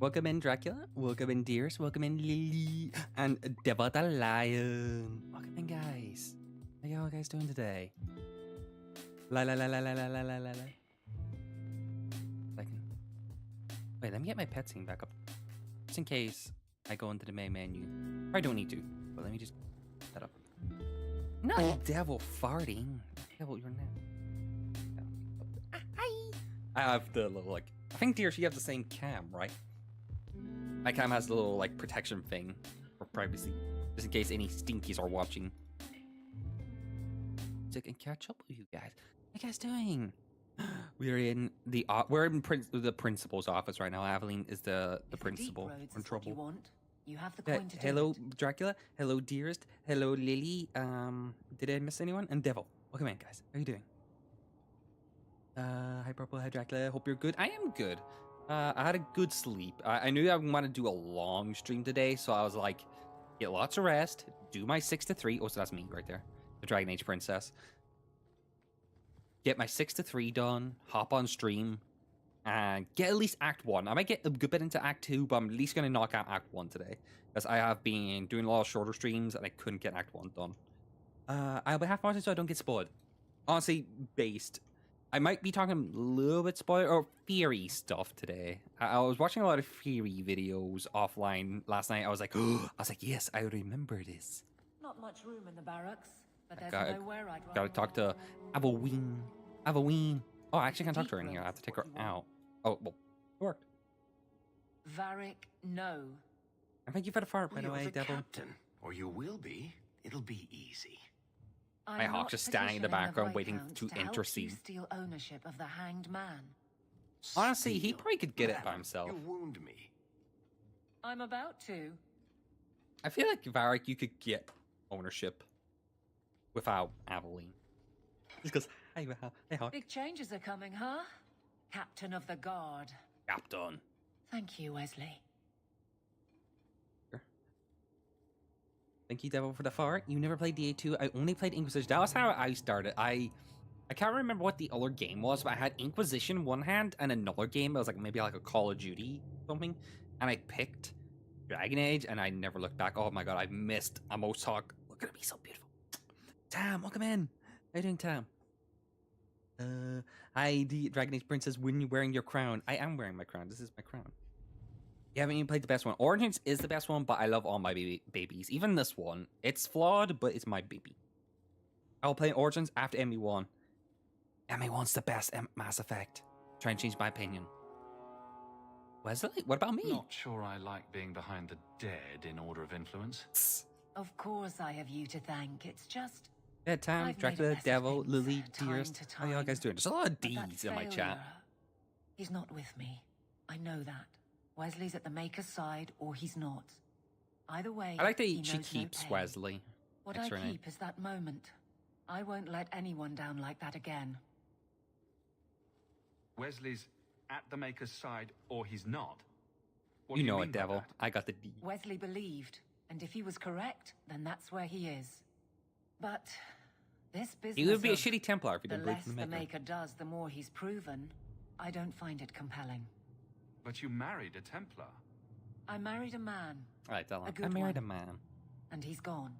Welcome in, Dracula. Welcome in, Deers. Welcome in, Lily. And Devil the Lion. Welcome in, guys. How y'all guys doing today? La la la la la la la la la la. Second. Wait, let me get my pet scene back up. Just in case I go into the main menu. I don't need to, but let me just set that up. Not devil farting. Devil, you're now. Hi. I have the little, like, I think, Deers, you have the same cam, right? My cam has the little, like, protection thing for privacy, just in case any stinkies are watching. So I can catch up with you guys. How you guys doing? We're in the principal's office right now. Aveline is the principal. We're in trouble. You have the coin to do hello, it. Dracula. Hello, Dearest. Hello, Lily. Did I miss anyone? And Devil. Welcome in, guys. How are you doing? Hi, Purple. Hi, Dracula. Hope you're good. I am good. I had a good sleep. I knew I wanted to do a long stream today, so I was like, get lots of rest, do my 6 to 3. Oh, so that's me right there, the Dragon Age princess. Get my 6 to 3 done, hop on stream, and get at least Act 1. I might get a good bit into Act 2, but I'm at least going to knock out Act 1 today, because I have been doing a lot of shorter streams, and I couldn't get Act 1 done. I'll be half watching so I don't get spoiled. Honestly, based. I might be talking a little bit spoiler or theory stuff today. I was watching a lot of theory videos offline last night. I was like, yes, I remember this. Not much room in the barracks, but there's nowhere I'd rather. Gotta talk to Aveline. Aveline. Oh, I actually can't talk to her in here. I have to take her out. Oh, well, it worked. Varric, no. And thank you for the fart, by the way, Devil. Captain, or you will be. It'll be easy. My Hawk just standing in the background waiting to intercede. Steal ownership of the hanged man. Honestly, he probably could get it by himself. You wound me. I'm about to. I feel like, Varric, you could get ownership without Aveline. Just because, hey, Hawk. Big changes are coming, huh? Captain of the Guard. Captain. Thank you, Wesley. Thank you, Devil, for the fart. You never played DA2. I only played Inquisition. That was how I started. I can't remember what the other game was, but I had Inquisition one hand and another game. It was like maybe like a Call of Duty something. And I picked Dragon Age and I never looked back. Oh my god, I missed a Mosok. Look at it be so beautiful. Tam, welcome in. How you doing, Tam? Hi, the Dragon Age Princess, when you wearing your crown? I am wearing my crown. This is my crown. You haven't even played the best one. Origins is the best one, but I love all my babies. Even this one. It's flawed, but it's my baby. I'll play Origins after ME1. ME1's the best Mass Effect. Try and change my opinion. Wesley, what about me? Not sure I like being behind the dead in order of influence. Of course I have you to thank. It's just... Yeah, Tam, Dracula, Devil, Lily, Dearest. How y'all guys doing? There's a lot of D's in my chat. He's not with me. I know that. Wesley's at the Maker's side, or he's not. Either way, I like that she keeps Wesley. What I keep is that moment. I won't let anyone down like that again. Wesley's at the Maker's side, or he's not. What you know it, Devil. I got the D. Wesley believed, and if he was correct, then that's where he is. But this business, he would be a shitty Templar if he didn't believe in the Maker does, the more he's proven. I don't find it compelling. But you married a Templar. I married a man. Alright, tell him. I married a man. And he's gone.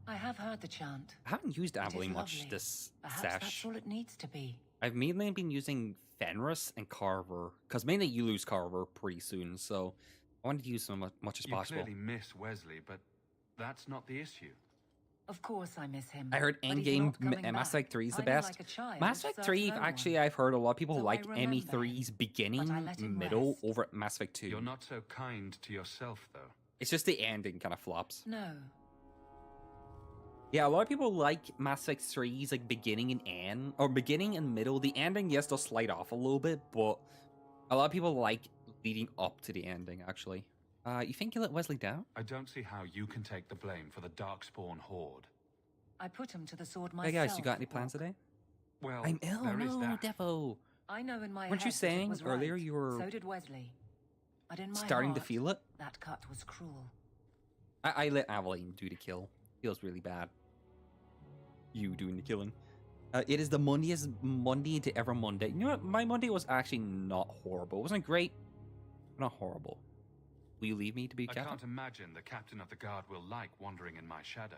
I have heard the chant. I haven't used Aveline much this Perhaps sesh. That's all it needs to be. I've mainly been using Fenris and Carver. Because mainly you lose Carver pretty soon, so I wanted to use them as much as possible. You clearly miss Wesley, but that's not the issue. Of course I miss him. I heard Endgame Mass Effect 3 is the best. Mass Effect 3, actually, I've heard a lot of people like ME3's beginning, middle, over Mass Effect 2. You're not so kind to yourself, though. It's just the ending kind of flops. No. Yeah, a lot of people like Mass Effect 3's like beginning and end, or beginning and middle. The ending, yes, does slide off a little bit, but a lot of people like leading up to the ending, actually. You think you let Wesley down? I don't see how you can take the blame for the Darkspawn horde. I put him to the sword myself. Hey guys, you got any plans today? Well, I'm ill. No, Devo. I know in my Weren't you saying earlier you were so did Wesley. But in my starting to feel it? That cut was cruel. I let Aveline do the kill. Feels really bad. You doing the killing. It is the Monday to ever Monday. You know what? My Monday was actually not horrible. It wasn't great, but not horrible. Will you leave me to be I captain? can't imagine the captain of the guard will like wandering in my shadow.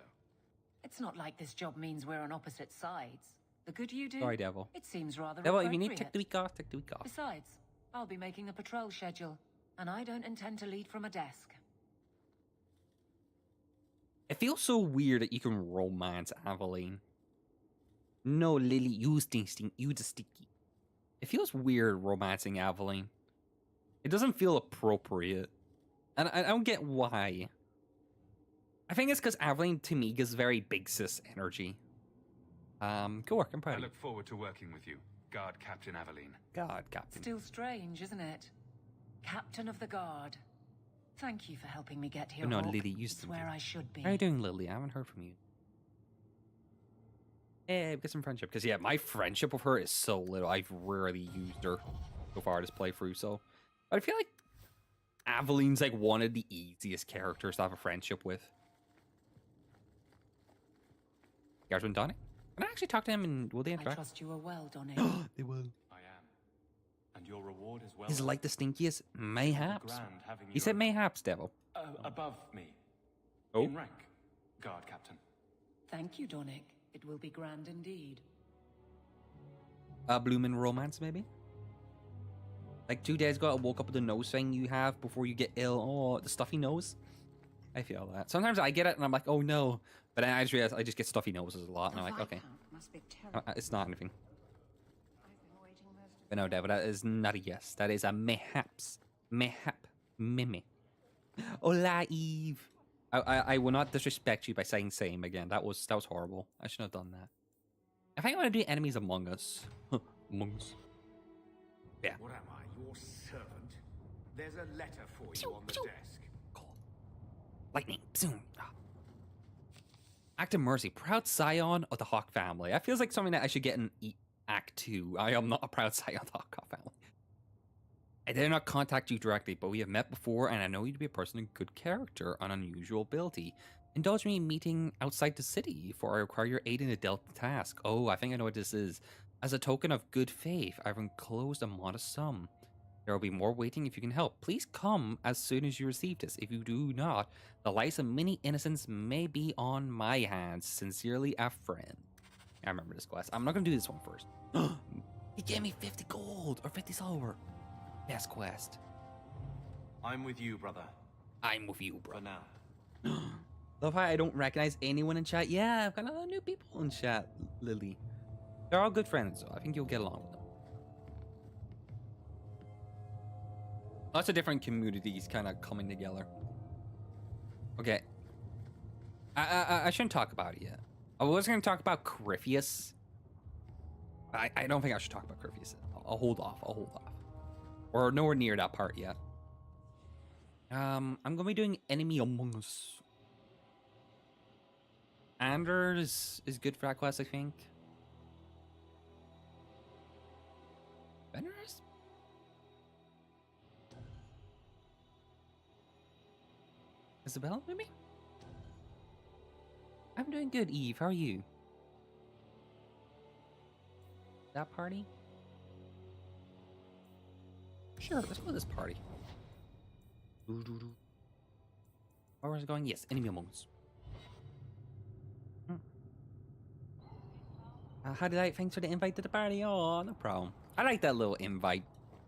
It's not like this job means we're on opposite sides. The good you do, Sorry, Devil. it seems rather Devil, if you appropriate. need, take the week off, take the week off. Besides, I'll be making the patrol schedule, and I don't intend to lead from a desk. It feels so weird that you can romance Aveline. No, Lily, you stink, you the sticky. It feels weird romancing Aveline. It doesn't feel appropriate. And I don't get why. I think it's because Aveline, to me, gives very big sis energy. Good work, I'm proud I of you. look forward to working with you, Guard Captain Aveline. God, Captain. Still strange, isn't it? Captain of the Guard. Thank you for helping me get here, No, Hawk. Lily, you It's stink. where I should be. How are you doing, Lily? I haven't heard from you. Yeah, we get some friendship. Because, yeah, my friendship with her is so little. I've rarely used her so far this playthrough, so... But I feel like Aveline's, like, one of the easiest characters to have a friendship with. You guys been Donnie? Can I actually talk to him and will they I interact? trust you are well, Donnie. They will. I am. And your reward is well. He's like the stinkiest. Mayhaps. Grand having He you said mayhaps, Devil. above me. Oh. In rank, Guard Captain. Thank you, Donick. It will be grand indeed. Bloomin' romance, maybe? Like 2 days ago, I woke up with the nose thing you have before you get ill. Oh, the stuffy nose. I feel that. Sometimes I get it and I'm like, oh no. But then I just realize I just get stuffy noses a lot. And I'm like, okay. It's not anything. But no, Devil, that is not a yes. That is a mayhaps. Mayhap. Mimi. Hola, Eve. I will not disrespect you by saying same again. That was horrible. I shouldn't have done that. I think I want to do enemies among us. Among us. Yeah. What am I, your servant? There's a letter for you on the desk. Cool. Lightning. Soon. Act of Mercy. Proud scion of the Hawk family. That feels like something that I should get in Act 2. I am not a proud scion of the Hawk family. I did not contact you directly, but we have met before, and I know you to be a person of good character and unusual ability. Indulge me in meeting outside the city, for I require your aid in a dealt task. Oh, I think I know what this is. As a token of good faith, I've enclosed a modest sum. There will be more waiting if you can help. Please come as soon as you receive this. If you do not, the lives of many innocents may be on my hands. Sincerely, a friend. I remember this quest. I'm not going to do this one first. He gave me 50 gold, or 50 silver. Best quest. I'm with you, brother. I'm with you, bro. For now. Love how I don't recognize anyone in chat. Yeah, I've got a lot of new people in chat, Lily. They're all good friends, so I think you'll get along with them. Lots of different communities kind of coming together. Okay. I shouldn't talk about it yet. I was going to talk about Corypheus. I don't think I should talk about Corypheus. I'll hold off. We're nowhere near that part yet. I'm going to be doing Enemy Among Us. Anders is good for that quest, I think. Venerous? Isabel, maybe? I'm doing good, Eve. How are you? That party? Sure, let's go to this party. Where is it going? Yes, Enemy Among Us. How did I? Thanks for the invite to the party. Oh, no problem. I like that little invite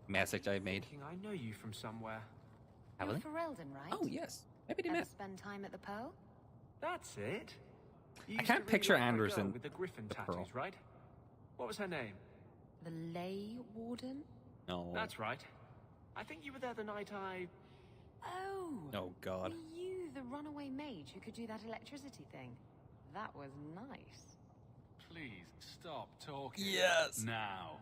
message I made. I know you from somewhere. You're Evelyn? Ferelden, right? Oh, yes. Maybe they Ever met. spend time at the Pearl? That's it. You I used can't to picture really like that Anderson girl with the griffin the tattoos, Pearl. right? What was her name? The Lay Warden? No. That's right. I think you were there the night I... Oh! Oh, God. Were you the runaway mage who could do that electricity thing? That was nice. Please stop talking. Yes. Now.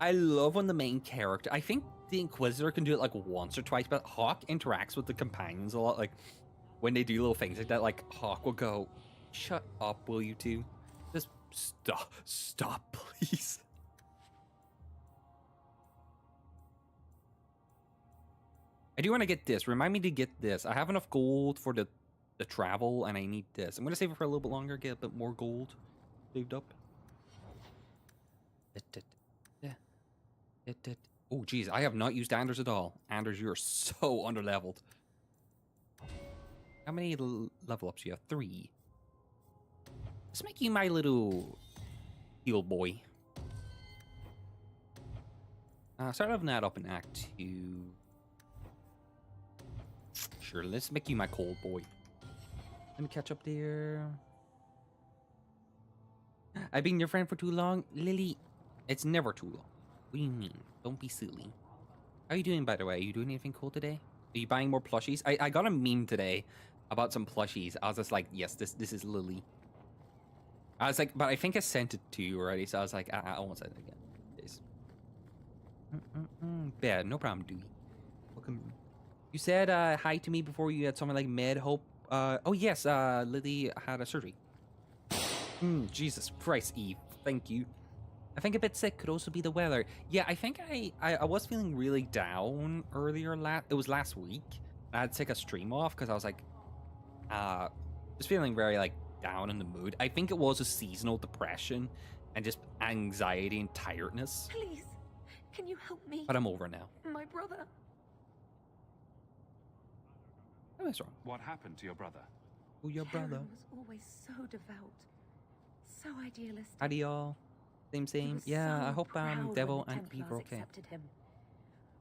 I love when the main character... I think the Inquisitor can do it like once or twice, but Hawk interacts with the companions a lot. Like, when they do little things like that, like, Hawk will go, "Shut up, will you two? Just stop, please." I do want to get this. Remind me to get this. I have enough gold for the travel, and I need this. I'm going to save it for a little bit longer, get a bit more gold saved up. Oh, geez, I have not used Anders at all. Anders, you're so underleveled. How many level ups do you have? 3. Let's make you my little heal boy. Start leveling that up in Act 2. Sure, let's make you my cold boy. Let me catch up there. I've been your friend for too long. Lily, it's never too long. What do you mean? Don't be silly. How are you doing, by the way? Are you doing anything cool today? Are you buying more plushies? I got a meme today about some plushies. I was just like, yes, this is Lily. I was like, but I think I sent it to you already, so I was like, I won't send it again. Please. Yeah, no problem, Dewey. Welcome. You said hi to me before you had something like med hope. Oh yes, Lily had a surgery. Jesus Christ, Eve. Thank you. I think a bit sick could also be the weather. Yeah, I think I was feeling really down earlier. It was last week. I had to take a stream off because I was like, just feeling very like down in the mood. I think it was a seasonal depression and just anxiety and tiredness. Please, can you help me? But I'm over now. My brother. What is wrong? What happened to your brother? Oh, your brother. Karen was always so devout, so idealistic. Howdy, y'all. He Same. was Yeah, I so hope proud when Devil the and Templars people are okay. accepted him.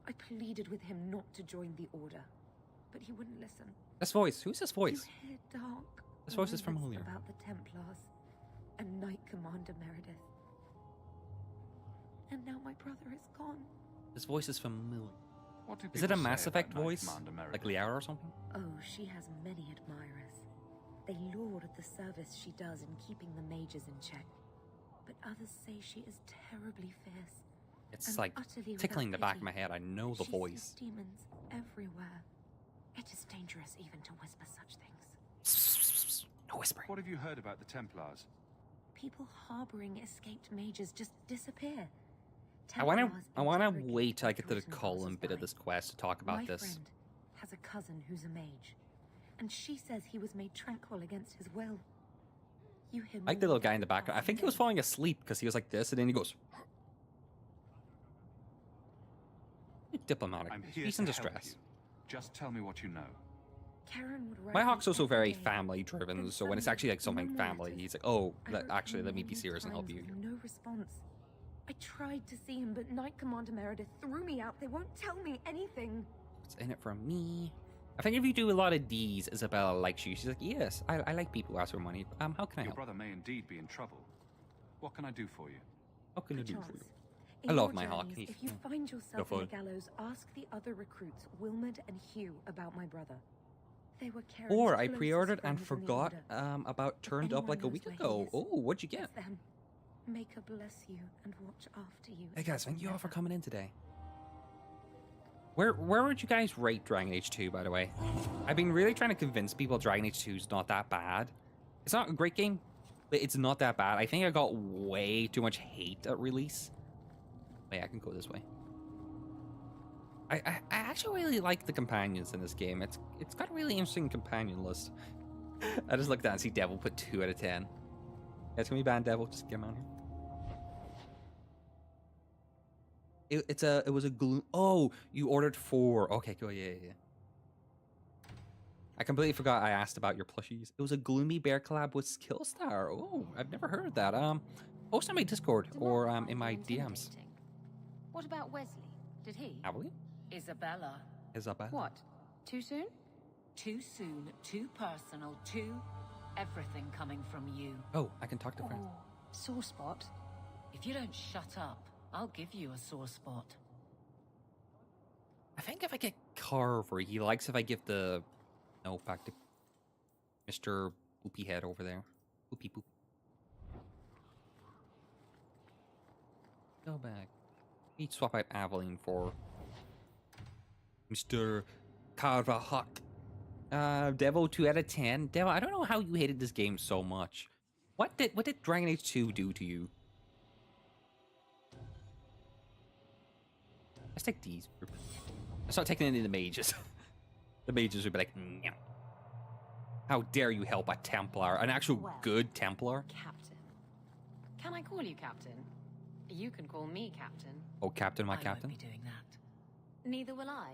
I pleaded with him not to join the Order, but he wouldn't listen. This voice. Who's this voice? You hear dark This voice is rumors familiar. about the Templars and Knight Commander Meredith. And now my brother is gone. This voice is familiar. What did Is it a people Mass say Effect about Knight voice? Commander Like Meredith? Liara or something? Oh, she has many admirers. They laud the service she does in keeping the mages in check. But others say she is terribly fierce. It's and like utterly tickling the without back of my pity. head. I know the She voice. sees demons everywhere. It is dangerous even to whisper such things. No whispering. What have you heard about the Templars? People harboring escaped mages just disappear. I wanna Templars wait till I get to the interrogate Cullen bit of night. this quest to talk about My this. friend has a cousin who's a mage, and she says he was made tranquil against his will. You hear I like the more little guy in the about background. I think he passing was day. falling asleep because he was like this, and then he goes. Diplomatic. I'm here He's to in help distress. you. Just tell me what you know. Karen would write My me Hawk's also every very day, family driven, then so when it's actually like something suddenly, no family, letters. he's like, oh, I wrote actually, him let me be many serious and help times you. with no response. I tried to see him, but Knight Commander Meredith threw me out. They won't tell me anything. What's in it for me? I think if you do a lot of D's, Isabella likes you. She's like, yes, I like people who ask for money. How can I Your help? brother may indeed be in trouble. What can I do for you? How can I do for Perchance. you? In I love your my Hawk. journeys, He's if you find yourself no in the fun. gallows, ask the other recruits, Wilmard and Hugh, about my brother. They were Karen's Or I closest pre-ordered and friends in the forgot Order. about turned up anyone like a knows week where he ago. is, Oh, what'd you get? It's them. May her bless you and watch after you. Hey guys, thank you all for never. coming in today. Where would you guys rate Dragon Age 2, by the way? I've been really trying to convince people Dragon Age 2 is not that bad. It's not a great game, but it's not that bad. I think I got way too much hate at release. Wait, I can go this way. I actually really like the companions in this game. It's got a really interesting companion list. I just looked down and see Devil put 2 out of 10. Guys, can we ban Devil? Just get him out here. It was a gloom. Oh, you ordered 4. Okay, cool. Yeah. I completely forgot I asked about your plushies. It was a gloomy bear collab with Skillstar. Oh, I've never heard of that. Post on my Discord or in my DMs. Intimidating. What about Wesley? Did he? Have we? Isabella. Isabel. What? Too soon? Too soon, too personal, too everything coming from you. Oh, I can talk to friends. Oh, sore spot. If you don't shut up, I'll give you a sore spot. I think if I get Carver, he likes if I give the... No, back to Mr. Poopy Head over there. Poopy poop. Go back. Need to swap out Aveline for Mr. Carver Hawk. Devil 2 out of 10. Devil, I don't know how you hated this game so much. What did Dragon Age 2 do to you? Let's take these. Let's not taking any of the mages. The mages would be like, no. How dare you help a Templar, an actual Well, good Templar? Captain. Can I call you Captain? You can call me Captain. Oh, Captain, my I Captain. won't be doing that. Neither will I,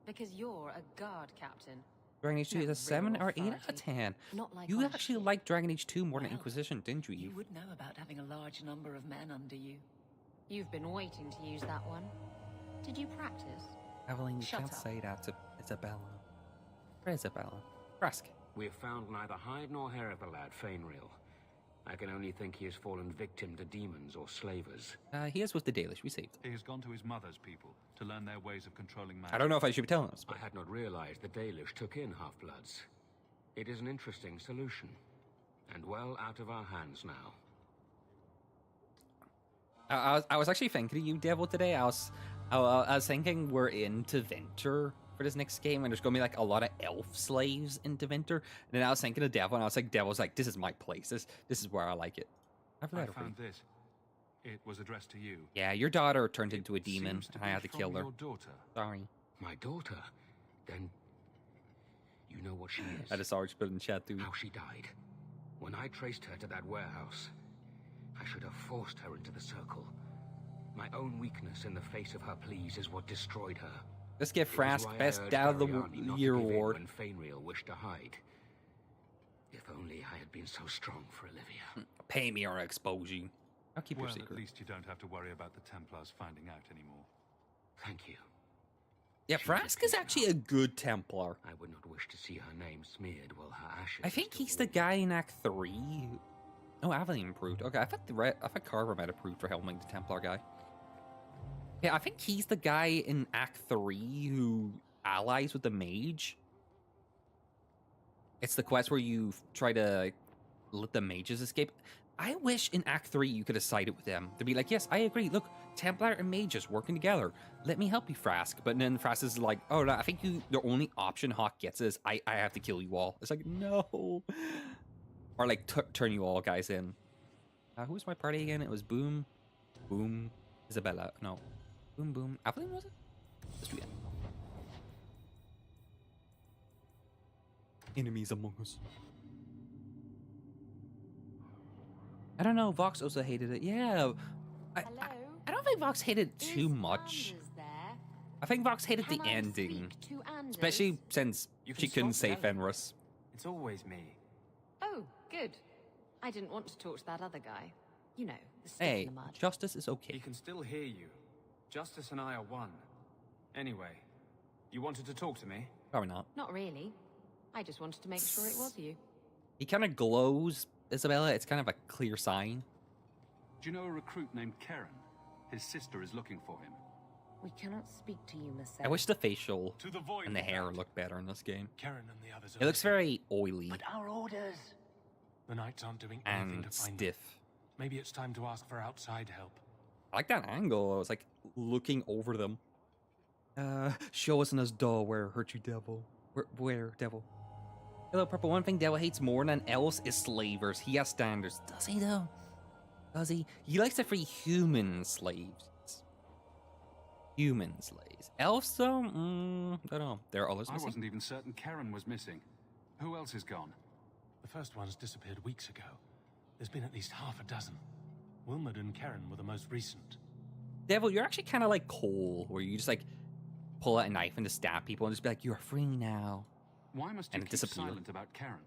because you're a guard captain. Dragon Age 2 is a 7 or 8 out of 10. Not like You on actually ship. liked Dragon Age 2 more than Well, Inquisition, didn't you, You Eve? would know about having a large number of men under you. You've been waiting to use that one. Did you practice? Evelyn, you Shut can't up. say that to Isabella. Where is Isabella? Frask. We have found neither hide nor hair of the lad, Fainreal. I can only think he has fallen victim to demons or slavers. He is with the Dalish. We saved. He has gone to his mother's people to learn their ways of controlling magic. I don't know if I should be telling us, I but had not realized the Dalish took in half-bloods. It is an interesting solution, and well out of our hands now. I was actually thinking of you, Devil, today. I was thinking we're into Winter for this next game, and there's going to be like a lot of elf slaves into Winter. And then I was thinking of Devil, and I was like, Devil's like, this is my place. This is where I like it. I've I read it. found this. It was addressed to you. Yeah, your daughter turned into a demon, Seems to and I be had to from kill her. Your daughter. Sorry. My daughter? Then you know what she is. I just saw her put in chat too. How she died. When I traced her to that warehouse, I should have forced her into the circle. My own weakness in the face of her pleas is what destroyed her. Let's get It was Frask why I Best urged Dad of the Ariane not to Year give in award. when Fainreal wished to hide. If only I had been so strong for Olivia. Pay me or I'll expose you. I'll keep your Well, secret. at least you don't have to worry about the Templars finding out anymore. Thank you. Yeah, Frask is actually a good Templar. I would not wish to see her name smeared while her ashes. I think are still he's the warm. guy in Act 3. Oh, I haven't even proved. Okay, I thought Carver might have proved for helming the Templar guy. Yeah, I think he's the guy in Act 3 who allies with the mage. It's the quest where you try to let the mages escape. I wish in Act 3 you could have sided with them. To be like, yes, I agree. Look, Templar and mages working together. Let me help you, Frask. But then Frask is like, oh, no, I think the only option Hawk gets is I have to kill you all. It's like, no. Or like turn you all guys in. Who was my party again? It was Boom, Boom, Isabella. No. Boom, Boom. Evelyn, was it? Let's do that. Enemies among us. I don't know. Vox also hated it. Yeah. I don't think Vox hated it too much. I think Vox hated the ending. Especially since she couldn't say Fenris. It's always me. Oh, good. I didn't want to talk to that other guy. You know, the stick Hey, in the mud. justice is He okay. can still hear you. Justice and I are one. Anyway, you wanted to talk to me? Probably not. Not really. I just wanted to make sure it was you. He kind of glows, Isabella. It's kind of a clear sign. Do you know a recruit named Karen? His sister is looking for him. We cannot speak to you, Miss. I wish the facial To the void and the with hair that. looked better in this game. Karen and the others It looks very oily But our orders. The Knights aren't doing anything and to find them. stiff. Maybe it's time to ask for outside help. I like that angle. I was like looking over them. Show us in his door where hurt you, devil. Where, devil? Hello, Purple. One thing Devil hates more than else is slavers. He has standards. Does he, though? Does he? He likes to free human slaves. Human slaves. Elves, though? Don't know. There are others I missing. wasn't even certain Karen was missing. Who else is gone? The first ones disappeared weeks ago. There's been at least half a dozen. Wilmot and Karen were the most recent. Devil, you're actually kind of like Cole, where you just like pull out a knife and just stab people and just be like, "You're free now." Why must you And keep disappear. silent about Karen?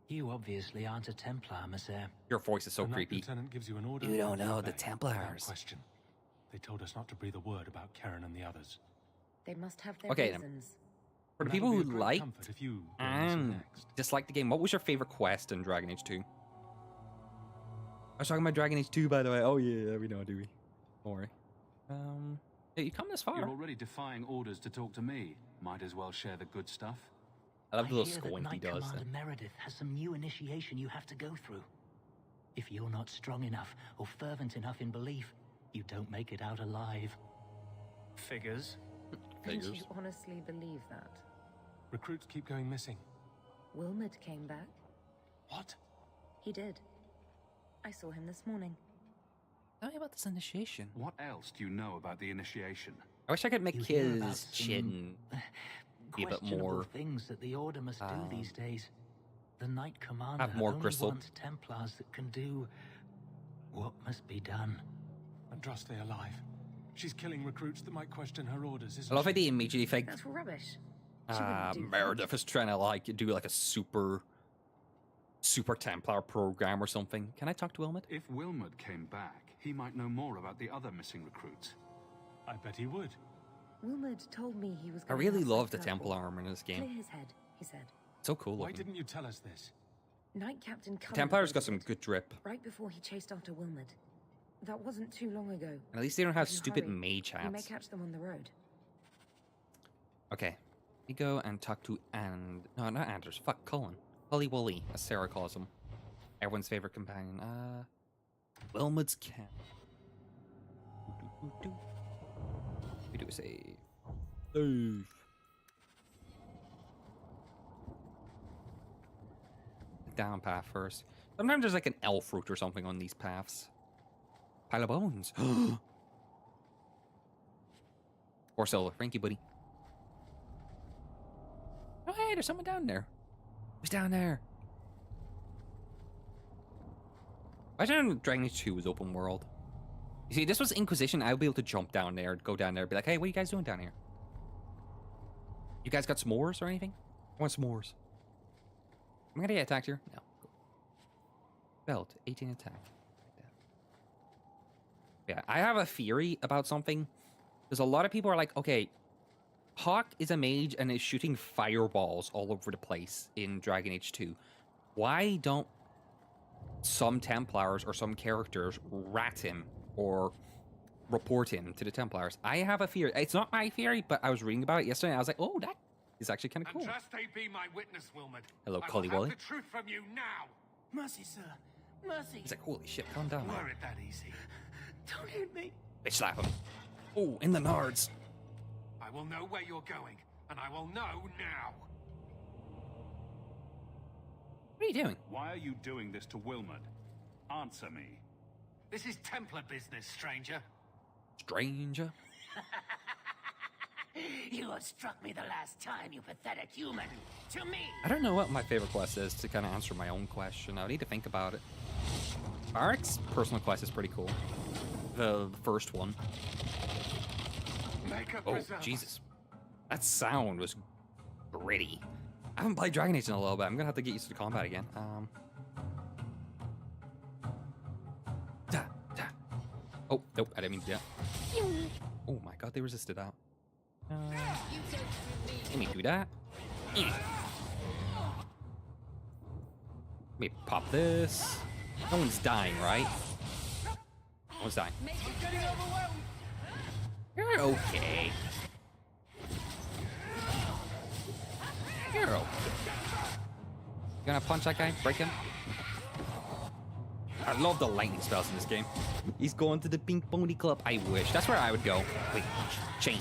You obviously aren't a Templar, Monsieur. Your voice is so The Knight creepy. Lieutenant gives you an order. You don't and you know the obey, Templars. without question. They told us not to breathe a word about Karen and the others. They must have their Okay, then. reasons. For the And people that'll who be a great liked comfort if you go and listen and next. disliked the game, what was your favorite quest in Dragon Age 2? I was talking about Dragon Age 2, by the way. Oh yeah, we know, do we? Don't worry. Yeah, you come this far. You're already defying orders to talk to me. Might as well share the good stuff. I love the little hear that squint he Knight does. Commander Meredith has some new initiation you have to go through. If you're not strong enough or fervent enough in belief, you don't make it out alive. Figures. And Figures. you honestly believe that? Recruits keep going missing. Wilmot came back. What? He did. I saw him this morning. Tell me about this initiation. What else do you know about the initiation? I wish I could make You hear about his some chin be a bit questionable more. things that the Order must do these days. The Knight Commander have more only gristle. wants Templars that can do what must be done. Andraste alive. She's killing recruits that might question her orders, isn't I love how she? they immediately think That's rubbish. She wouldn't do that. Meredith is trying to like do like a super Templar program or something. Can I talk to Wilmot? If Wilmot came back, he might know more about the other missing recruits. I bet he would. Wilmot told me he was I going really outside love the Purple. Temple armor in this Clear game. his head, he said. So cool Why looking. didn't you tell us this? Knight Captain Cullen Templar's got posted some it good drip. right before he chased after Wilmot. That wasn't too long ago. And at least they don't have If you stupid hurry, mage You may hats. catch them on the road. Okay. We go and talk to no, not Anders. Fuck, Cullen. Hully Wully, as Sarah calls him. Everyone's favorite companion. Wilmot's camp. We do a save. Save. Down path first. Sometimes there's like an elf route or something on these paths. Pile of bones. Or silver. Thank you, buddy. Oh, hey, there's someone down there. Who's down there? Imagine Dragon Age 2 was open world. You see, this was Inquisition. I would be able to jump down there, go down there, be like, hey, what are you guys doing down here? You guys got s'mores or anything? I want s'mores. Am I gonna get attacked here? No. Belt, 18 attack. Yeah, I have a theory about something. There's a lot of people are like, okay, Hawk is a mage and is shooting fireballs all over the place in Dragon Age 2. Why don't some Templars or some characters rat him or report him to the Templars? I have a theory. It's not my theory, but I was reading about it yesterday and I was like, oh, that is actually kind of cool. Andraste be my witness, Wilmot. Hello, I will Collie have Wally. the truth from you now. Mercy, sir. Mercy. He's like, holy shit, calm down, man. Were it that easy? Don't hit me. Bitch slap him. Oh, in the nards. I will know where you're going, and I will know now. What are you doing? Why are you doing this to Wilmot? Answer me. This is Templar business, stranger. Stranger. You have struck me the last time, you pathetic human. To me. I don't know what my favorite quest is to kind of answer my own question. I need to think about it. Barak's personal quest is pretty cool. The first one. Make a Oh, preserve. Jesus. That sound was gritty. I haven't played Dragon Age in a little bit. I'm gonna have to get used to the combat again. Da, da. Oh, nope, I didn't mean to do that. Oh my god, they resisted that. Let me do that. Let me pop this. No one's dying, right? No one's dying. You're okay. You're okay. You gonna punch that guy? Break him? I love the lightning spells in this game. He's going to the Pink Pony Club. I wish. That's where I would go. Wait, chain.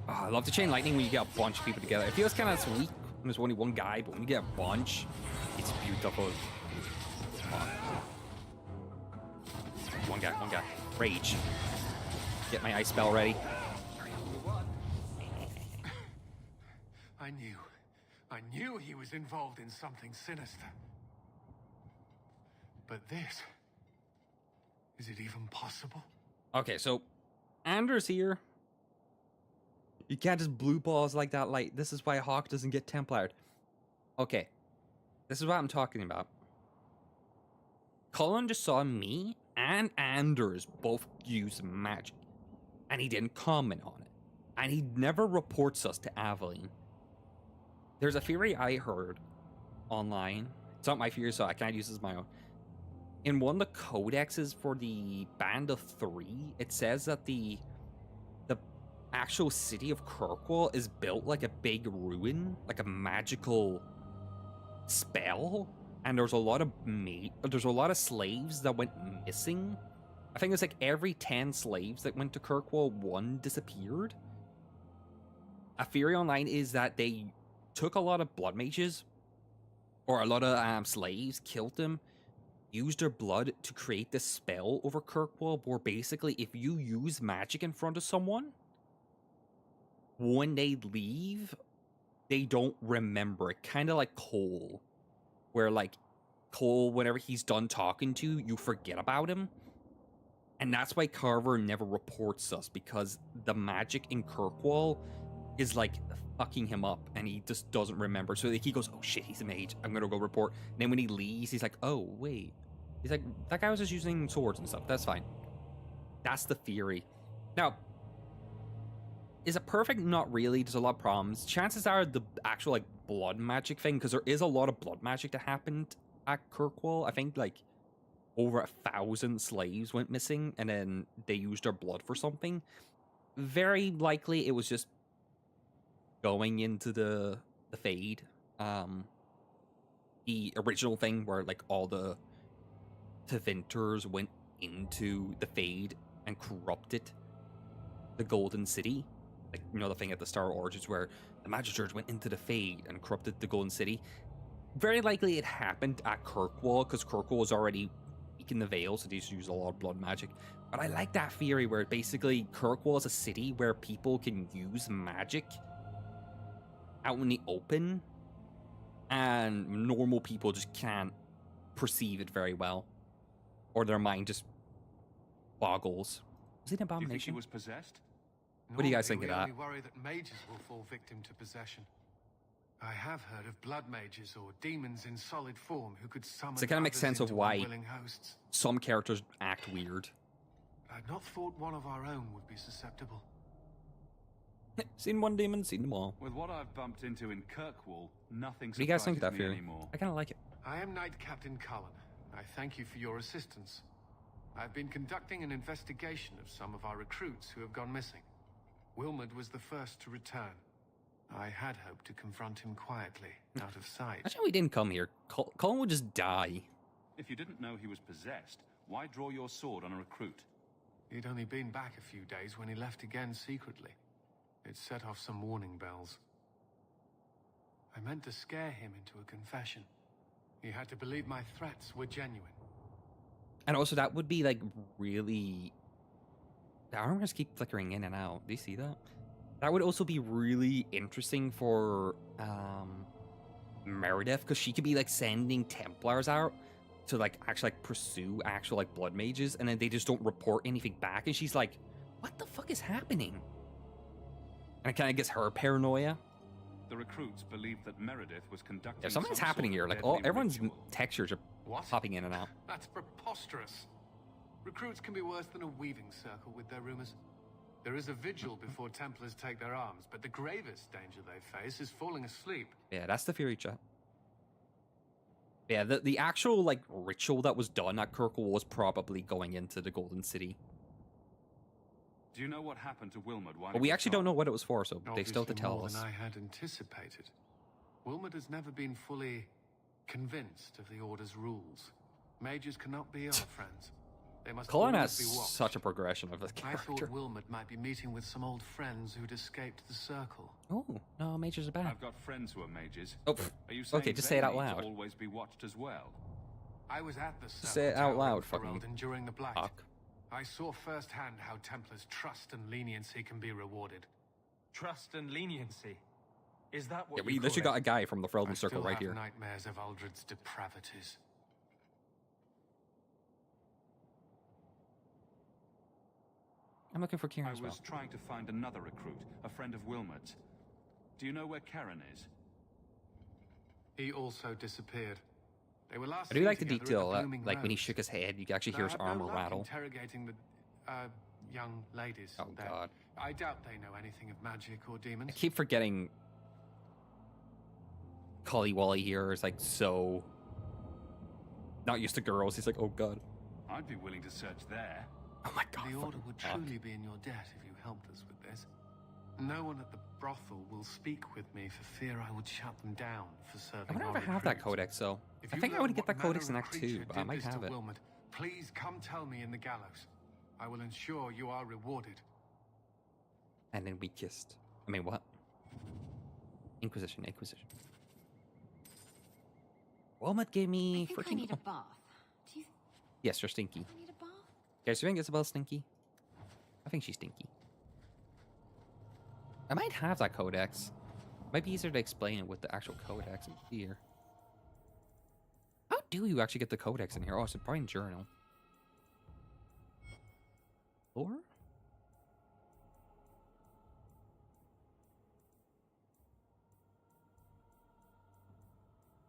Oh, I love the chain lightning when you get a bunch of people together. It feels kind of sweet when there's only one guy, but when you get a bunch, it's beautiful. Come on. One guy. Rage. Get my ice spell ready. I knew he was involved in something sinister. But this... Is it even possible? Okay, so Anders here. You can't just blue balls like that. Like, this is why Hawk doesn't get Templared. Okay, this is what I'm talking about. Cullen just saw me and Anders both use magic, and he didn't comment on it, and he never reports us to Aveline. There's a theory I heard online. It's not my theory, so I can't use this as my own. In one of the codexes for the Band of Three, it says that the actual city of Kirkwall is built like a big ruin, like a magical spell, and there's a lot of slaves that went missing. I think it's like every 10 slaves that went to Kirkwall, one disappeared. A theory online is that they took a lot of blood mages, or a lot of slaves, killed them, used their blood to create this spell over Kirkwall, where basically if you use magic in front of someone, when they leave, they don't remember it. Kind of like Cole, where like Cole, whenever he's done talking to you, forget about him. And that's why Carver never reports us, because the magic in Kirkwall is like fucking him up and he just doesn't remember. So like, he goes, oh shit, he's a mage, I'm gonna go report. And then when he leaves, he's like, oh wait, he's like, that guy was just using swords and stuff, that's fine. That's the theory. Now, is it perfect? Not really. There's a lot of problems. Chances are the actual like blood magic thing, because there is a lot of blood magic that happened at Kirkwall. I think like over 1,000 slaves went missing and then they used their blood for something. Very likely it was just going into the Fade. The original thing where like all the Tevinters went into the Fade and corrupted the Golden City. Like, you know, the thing at the Star Origins where the Magisters went into the Fade and corrupted the Golden City. Very likely it happened at Kirkwall, because Kirkwall was already weak in the Veil, so they used to use a lot of blood magic. But I like that theory where basically Kirkwall is a city where people can use magic out in the open, and normal people just can't perceive it very well, or their mind just boggles. Was it an Do you think he abomination? was possessed? What do you guys think of we that? only worry that mages will fall victim to possession. I have heard of blood mages or demons in solid form who could summon. So it kind of makes others sense of into why unwilling hosts. some characters act weird. I'd not thought one of our own would be susceptible. Seen one demon, seen them all. With what I've bumped into in Kirkwall, nothing What do you guys think of that surprises me theory? anymore. I kind of like it. I am Knight Captain Cullen. I thank you for your assistance. I've been conducting an investigation of some of our recruits who have gone missing. Wilmot was the first to return. I had hoped to confront him quietly, out of sight. Actually, we didn't come here. Colin would just die. If you didn't know he was possessed, why draw your sword on a recruit? He'd only been back a few days when he left again secretly. It set off some warning bells. I meant to scare him into a confession. He had to believe my threats were genuine. And also, that would be like really. The armor just keep flickering in and out. Do you see that? That would also be really interesting for Meredith, because she could be like sending Templars out to like actually like pursue actual like blood mages, and then they just don't report anything back, and she's like, "What the fuck is happening?" And it kind of gets her paranoia. The recruits believed that Meredith was conducting. Yeah, something's some happening sort here. of Like, deadly everyone's ritual. textures are What? popping in and out. That's preposterous. Recruits can be worse than a weaving circle with their rumors. There is a vigil before Templars take their arms, but the gravest danger they face is falling asleep. Yeah, that's the theory, chat. Yeah, the actual like ritual that was done at Kirkwall was probably going into the Golden City. Do you know what happened to Wilmot while But he we was actually don't gone? know what it was for, so they still have to Obviously tell more us. than I had anticipated. Wilmot has never been fully convinced of the Order's rules. Mages cannot be our friends. They must Colin has always be watched. such a progression of this I character. thought Wilmot might be meeting with some old friends who'd escaped the circle. Oh, no, mages are bad. I've got friends who are mages. Oh, pff. Are you saying Okay, just they say it out need to loud. always be watched as well? I was at the circle Say it out tower loud, in fucking Ferelden during the Blight. fuck. I saw firsthand how Templars' trust and leniency can be rewarded. Trust and leniency. Is that what Yeah, we you literally call got a guy from the I Ferelden Circle still right have here. nightmares of Uldred's depravities. I'm looking for Kieran I as well. was trying to find another recruit, a friend of Wilmot's. Do you know where Karen is? He also disappeared. They were last I do seen like the together at detail, Blooming like when he Rose. shook his head, you can actually But hear I his have no armor luck rattle. interrogating the young ladies. Oh, there. God. I doubt they know anything of magic or demons. I keep forgetting Collie Wally here is like so not used to girls. He's like, oh god. I'd be willing to search there. Oh my god. The Order fucking would fuck. truly be in your debt if you helped us with this. No one at the brothel will speak with me for fear I would shut them down for serving I wonder our if I have that recruits. codex though. If I you think I learn would get what that codex in manner of Act 2, creature but I did might this to have it. Wilmot, please come tell me in the gallows. I will ensure you are rewarded. And then we kissed. I mean what? Inquisition. Wilmot gave me I think I freaking. need a bath. Do you Yes, you're stinky. think I need a bath? Guys, do you think Isabel's stinky? I think she's stinky. I might have that codex. Might be easier to explain it with the actual codex in here. How do you actually get the codex in here? Oh, it's probably in journal. Floor?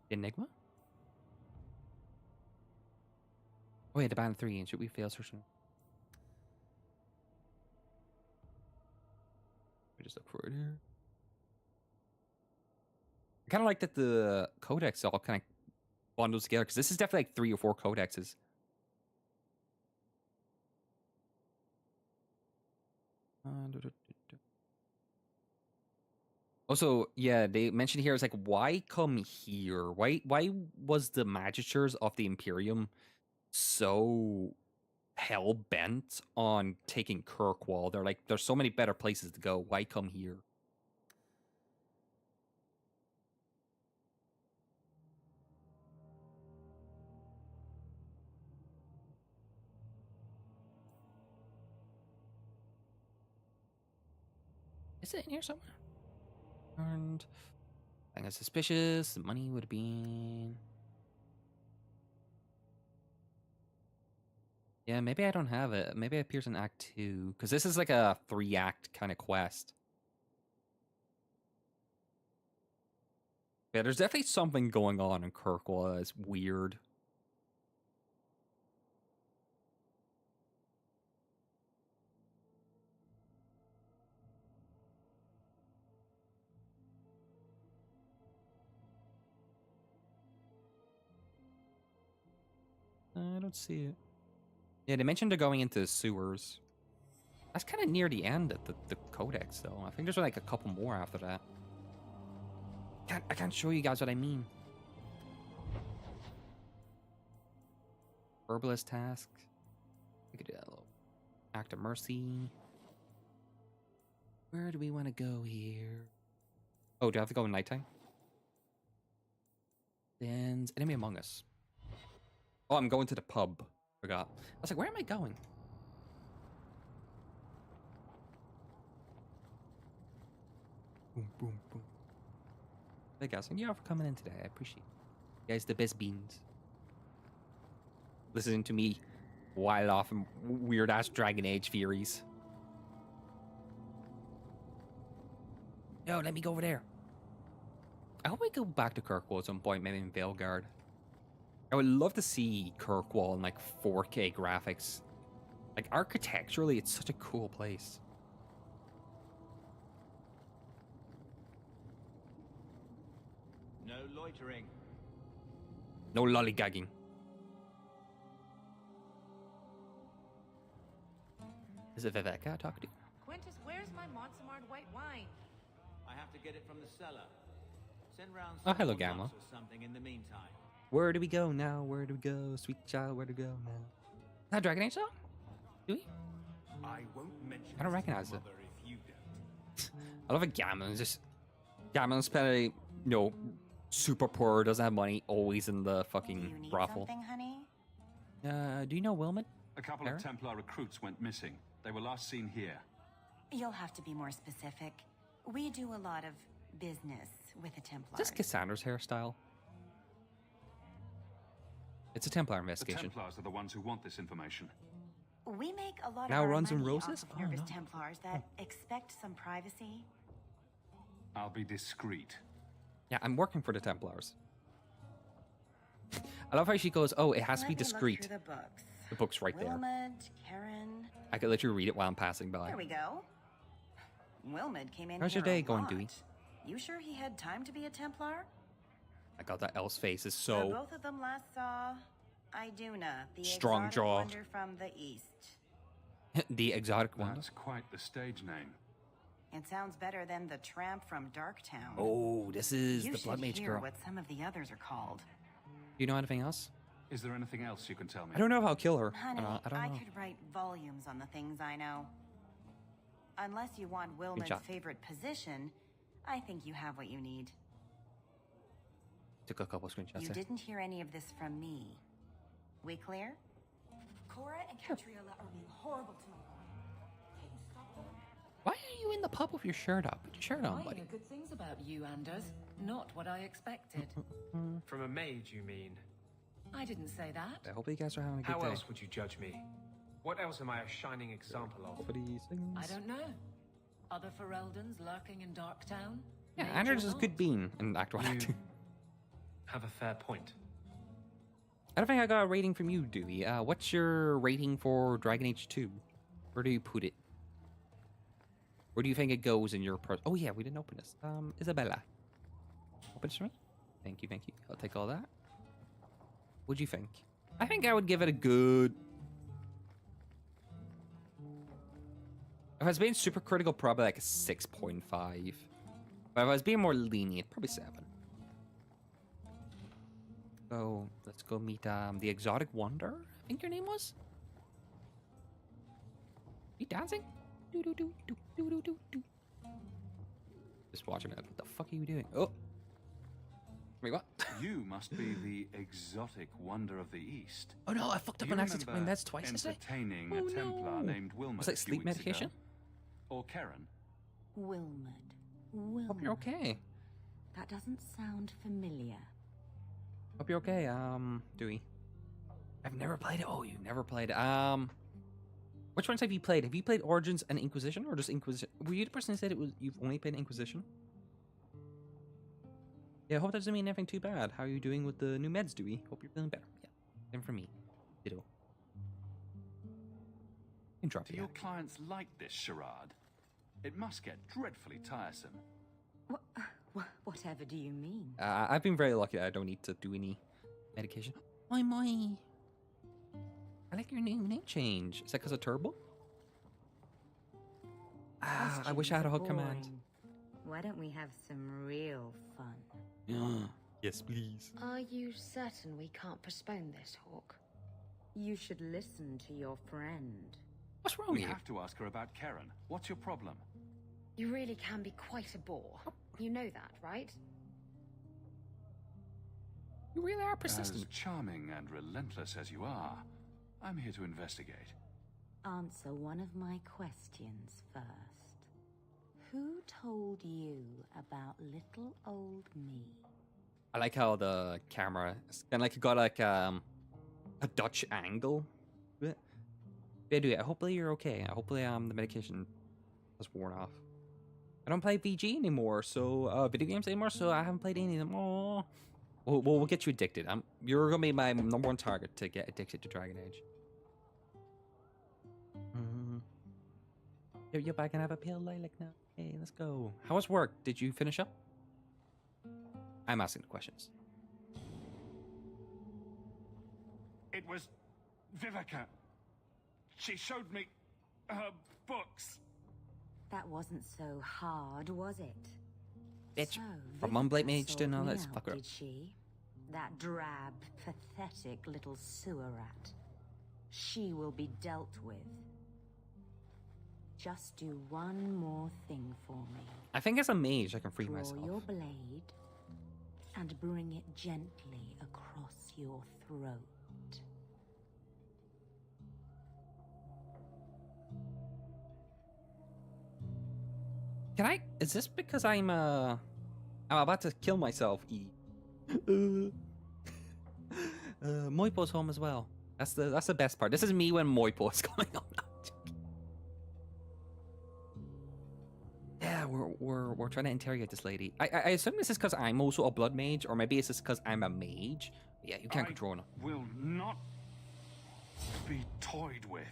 Enigma? Oh yeah, the band 3, and should we fail searching? We just look for it here. I kind of like that the codex all kind of bundles together, because this is definitely like 3 or 4 codexes. Also, yeah, they mentioned here, it's like, why come here? Why was the magisters of the Imperium so hell-bent on taking Kirkwall? They're like, there's so many better places to go. Why come here? Is it in here somewhere? And I think it's suspicious. The money would have been... Yeah, maybe I don't have it. Maybe it appears in Act 2. Because this is like a 3-act kind of quest. Yeah, there's definitely something going on in Kirkwall that's weird. I don't see it. Yeah, they mentioned they're going into the sewers. That's kind of near the end of the codex, though. I think there's like a couple more after that. I can't show you guys what I mean. Herbalist task. We could do that little act of mercy. Where do we want to go here? Oh, do I have to go in nighttime? Then enemy among us. Oh, I'm going to the pub. Forgot. I was like, where am I going? Boom, boom, boom. Hey guys, thank you all for coming in today. I appreciate it. You guys, the best beans. Listening to me wild off and weird ass Dragon Age theories. Yo, let me go over there. I hope we go back to Kirkwall at some point, maybe in Veilguard. I would love to see Kirkwall in like 4K graphics. Like architecturally, it's such a cool place. No loitering. No lollygagging. Is it Viveka I talk to? Quintus, where's my Montsemart white wine? I have to get it from the cellar. Send round Oh, hello, some Gamma. or something in the meantime. Where do we go now? Where do we go? Sweet child, where do we go now? Is that a Dragon Age song? Do we? I won't mention I don't this to recognize your it. mother if you don't. I love a Gammon. Just Gammon's kind of, super poor, doesn't have money, always in the fucking brothel. Honey? Do you know Wilmot? A couple of Templar recruits went missing. They were last seen here. You'll have to be more specific. We do a lot of business with the Templars. Is this Cassandra's hairstyle? It's a Templar The investigation. Templars are the ones who want this information. We make a lot Now of our runs and money roses? off of Oh, nervous no. Templars that expect some privacy. I'll be discreet. Yeah, I'm working for the Templars. I love how she goes, oh, it has to be Let me look discreet. through the books. The book's right there. Wilmot, Karen. I could literally read it while I'm passing by. There we go. Wilmot came in How's here your day a going, lot. Dewey? You sure he had time to be a Templar? I got that Elf's face is The so both of them last saw Iduna, the Strong exotic jaw. wonder from the east. the exotic one. That's quite the stage name. It sounds better than the tramp from Darktown. Oh, this is you the Blood should Mage hear girl. what some of the others are called. Do you know anything else? Is there anything else you can tell me? I don't know if I'll kill her. Honey, I don't know. could write volumes on the things I know. Unless you want Wilmot's job. favorite position, I think you have what you need. Took a couple screenshots You there. didn't hear any of this from me. We clear? Cora and Catriona are being horrible to me. Can't you stop them? Why are you in the pub with your shirt up? Put your shirt on, I buddy. hear good things about you, Anders. Not what I expected. From a mage, you mean? I didn't say that. I hope you guys are having a good How day. else would you judge me? What else am I a shining example of? For these things. I don't know. Other Fereldans lurking in Darktown? Yeah, Mage Anders or is not? good bean in Act 1, Act 2. Have a fair point. I don't think I got a rating from you, Dewey. What's your rating for Dragon Age 2? Where do you put it? Where do you think it goes in your Oh yeah, we didn't open this. Isabella. Open this for me? Thank you, thank you. I'll take all that. What'd you think? I think I would give it a good... If I was being super critical, probably like a 6.5. But if I was being more lenient, probably 7. So let's go meet the Exotic Wonder, I think your name was? You dancing? Do do do do do do do do. Just watching it. What the fuck are you doing? Oh. Wait, what? You must be the exotic wonder of the East. Oh no, I fucked up Do on you accident. remember That's twice today. entertaining Oh, a Templar no. named Wilmot Was that a few sleep weeks medication? ago? Or Karen? Wilmot. Hope you're okay. That doesn't sound familiar. Hope you're okay, Dewey. I've never played it. Oh, you've never played it. Which ones have you played? Have you played Origins and Inquisition, or just Inquisition? Were you the person who said it was you've only played Inquisition? Yeah, I hope that doesn't mean anything too bad. How are you doing with the new meds, Dewey? Hope you're feeling better. Yeah, same for me. Ditto. And drop Do it your out. clients like this charade? It must get dreadfully tiresome. Whatever do you mean? I've been very lucky that I don't need to do any medication. My. I like your name change. Is that because of Turbo? I wish I had a hook command. Boring. Why don't we have some real fun? Yes, please. Are you certain we can't postpone this, Hawk? You should listen to your friend. What's wrong We with you? have to ask her about Karen. What's your problem? You really can be quite a bore. You know that, right? You really are As persistent. charming and relentless as you are, I'm here to investigate. Answer one of my questions first. Who told you about little old me? I like how the camera is kind of like got like a Dutch angle. Yeah, dude. Hopefully you're okay. Hopefully the medication has worn off. I don't play VG anymore, so video games anymore. So I haven't played any of them. Oh, we'll get you addicted. You're gonna be my #1 target to get addicted to Dragon Age. Yep, I can have a pale lilac now. Hey, let's go. How was work? Did you finish up? I'm asking the questions. It was Vivica. She showed me her books. That wasn't so hard, was it? Bitch, So, from one blade Vivica mage to sold me another, let's out, fuck her up. did she? That drab, pathetic little sewer rat. She will be dealt with. Just do one more thing for me. I think as a mage, I can free Draw myself. your blade and bring it gently across your throat. Can I? Is this because I'm about to kill myself? Moipo's home as well. That's the best part. This is me when Moipo is going on. Yeah, we're trying to interrogate this lady. I assume this is because I'm also a blood mage, or maybe it's just because I'm a mage. Yeah, you can't control him. Will not be toyed with.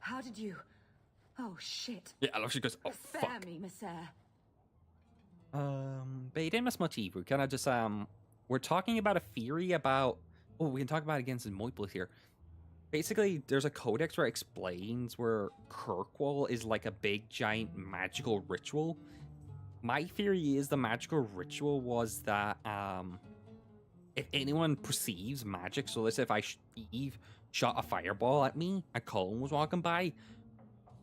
How did you? Oh shit! Yeah, I love she goes. Oh Spare fuck. me, Monsieur. But you didn't miss much either. Kind of just we're talking about a theory about. Oh, we can talk about it again since Moipo's here. Basically, there's a codex where it explains where Kirkwall is like a big giant magical ritual. My theory is the magical ritual was that if anyone perceives magic, so let's say if Eve shot a fireball at me and Cullen was walking by,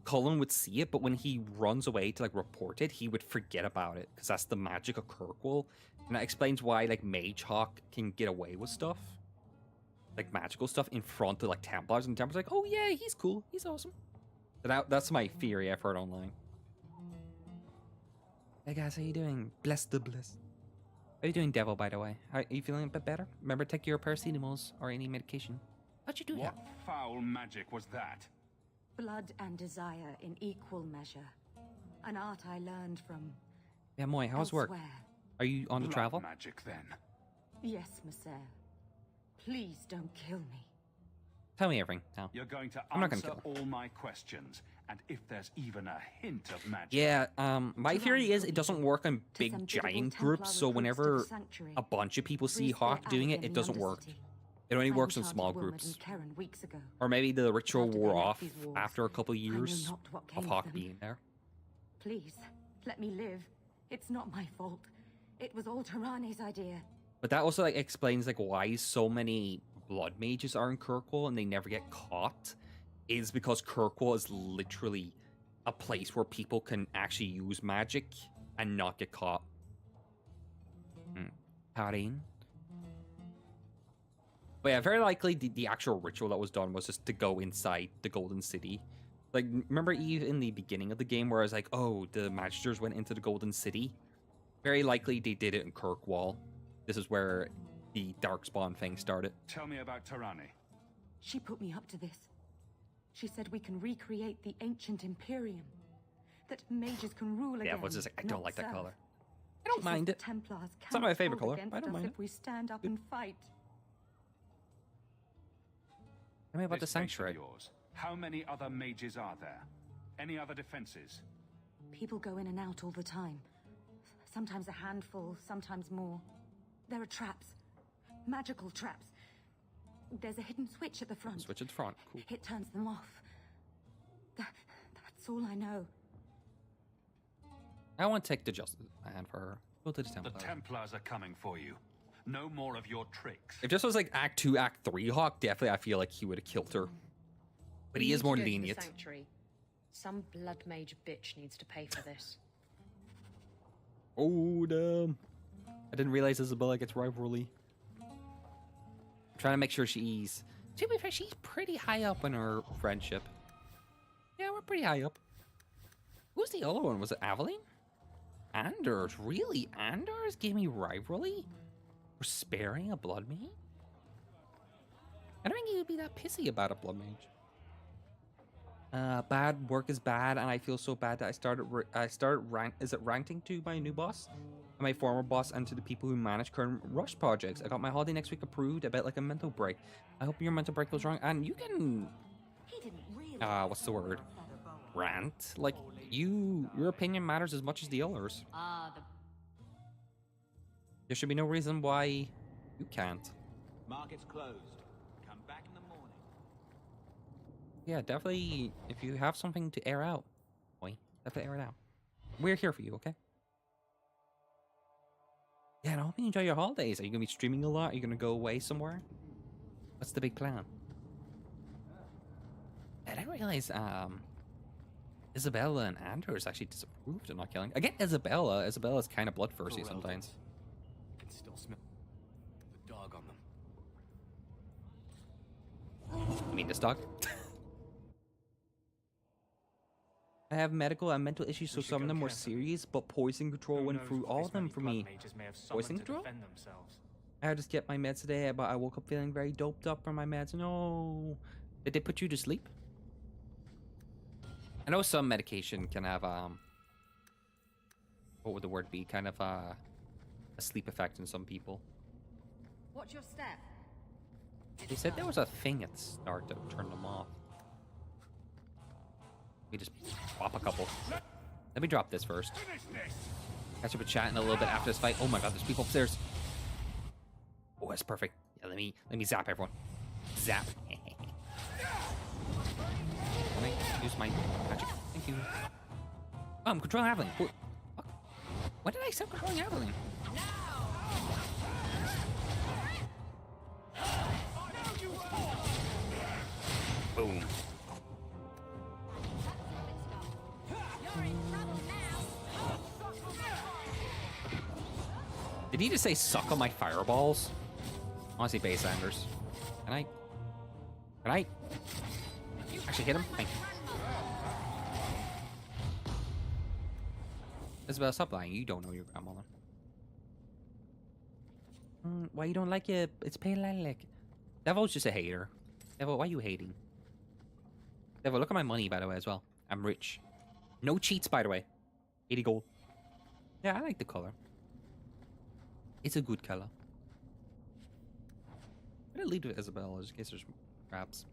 Cullen would see it, but when he runs away to like report it, he would forget about it because that's the magic of Kirkwall, and that explains why like Mage Hawk can get away with stuff, like magical stuff, in front of like Templars, and Templars like, oh yeah, he's cool, he's awesome. So that's my theory I've heard online. Hey guys, how you doing? Bless the bliss. How you doing, Devil? By the way, are you feeling a bit better? Remember, take your paracetamols or any medication. How'd you do What that? foul magic was that? Blood and desire in equal measure. An art I learned from Yeah, Moy, how's work? elsewhere. Are you on the Blood travel? magic, then. Yes, Monsieur. Please don't kill me. Tell me everything now. You're going to I'm not gonna answer kill all my questions, and if there's even a hint of magic... Yeah, my theory is it doesn't work on big giant groups, so whenever a bunch of people see Hawk doing it, it doesn't work. It only works in small groups. Or maybe the ritual wore off after a couple years of Hawk being there. Please, let me live. It's not my fault. It was all Tarani's idea. But that also like explains like why so many blood mages are in Kirkwall and they never get caught, is because Kirkwall is literally a place where people can actually use magic and not get caught. Karin. But yeah, very likely the actual ritual that was done was just to go inside the Golden City. Like, remember Eve in the beginning of the game where I was like, oh, the Magisters went into the Golden City? Very likely they did it in Kirkwall. This is where the Darkspawn thing started. Tell me about Tarani. She put me up to this. She said we can recreate the ancient Imperium. That mages can rule again. Yeah, what's this? I don't like that serve. color. I don't mind it. Templars It's not my favorite color. against I don't us mind if it. we stand up and fight. Tell me about the This base of sanctuary. yours. How many other mages are there? Any other defenses? People go in and out all the time. Sometimes a handful, sometimes more. There are traps. Magical traps. There's a hidden switch at the front. Switch at the front. Cool. It turns them off. That's all I know. I want to take the justice hand for her. Go to the The Templars. Templars are coming for you. No more of your tricks. If this was like Act 2, Act 3 Hawk, definitely I feel like he would have killed her. But he We is need more to go to the lenient. sanctuary. Some blood mage bitch needs to pay for this. Oh, damn. I didn't realize Isabella gets rivalry. I'm trying to make sure she's... To be fair, she's pretty high up in her friendship. Yeah, we're pretty high up. Who's the other one? Was it Aveline? Anders. Really? Anders gave me rivalry? For sparing a blood mage? I don't think he would be that pissy about a blood mage. Bad work is bad, and I feel so bad that I started ranting to my new boss, and my former boss, and to the people who manage current rush projects. I got my holiday next week approved. I bet like a mental break. I hope your mental break goes wrong, and you can. What's the word? Rant. Like your opinion matters as much as the others. There should be no reason why you can't. Market's closed. Come back in the morning. Yeah, definitely. If you have something to air out, boy, definitely air it out. We're here for you, okay? Yeah, and I hope you enjoy your holidays. Are you gonna be streaming a lot? Are you gonna go away somewhere? What's the big plan? I didn't realize Isabella and Anders actually disapproved of not killing. Again, Isabella's kind of bloodthirsty sometimes. I can still smell the dog on them. You mean this dog? I have medical and mental issues, so some of them were serious, but poison control went through all of them for me. Poison control? I had to skip my meds today, but I woke up feeling very doped up from my meds. No. Did they put you to sleep? I know some medication can have, what would the word be? Kind of a sleep effect in some people. Watch your step. They said there was a thing at the start that turned them off. We just pop a couple. Let me drop this first. Catch up with chatting a little bit after this fight. Oh my god, there's people upstairs. Oh, that's perfect. Yeah, let me zap everyone. Zap. Let me use my magic. Thank you. Oh, I'm controlling Aveline. What? When did I start controlling Aveline? Boom. Did he just say suck on my fireballs? Honestly, base Anders. Can I actually hit him? Thank you. Isabel, stop lying. You don't know your grandmother. Why you don't like it? It's pale lilac. Devil's just a hater. Devil, why are you hating? Devil, look at my money, by the way, as well. I'm rich. No cheats, by the way. 80 gold. Yeah, I like the color. It's a good color. I'm gonna leave with Isabel just in case there's traps.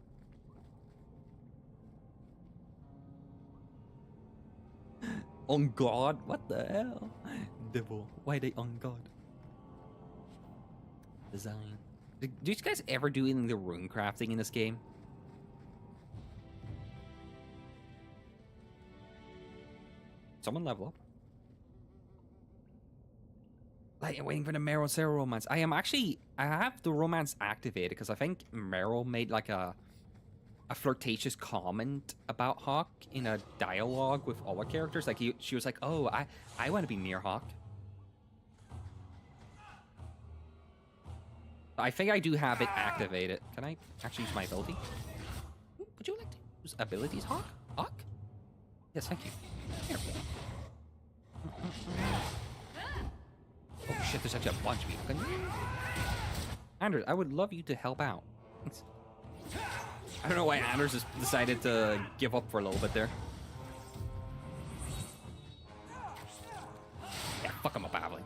On God? What the hell? Devil. Why they on God? Design. Do you guys ever do anything the rune crafting in this game? Someone level up. Like, waiting for the Meryl Sarah romance. I have the romance activated because I think Meryl made like a flirtatious comment about Hawk in a dialogue with other characters. Like she was like, "Oh, I want to be near Hawk." I think I do have it activated. Can I actually use my ability? Would you like to use abilities, Hawk? Hawk? Yes, thank you. Here. Oh shit, there's actually a bunch of people. Anders, I would love you to help out. Thanks. I don't know why Anders has decided to give up for a little bit there. Yeah, fuck him up, Aveling.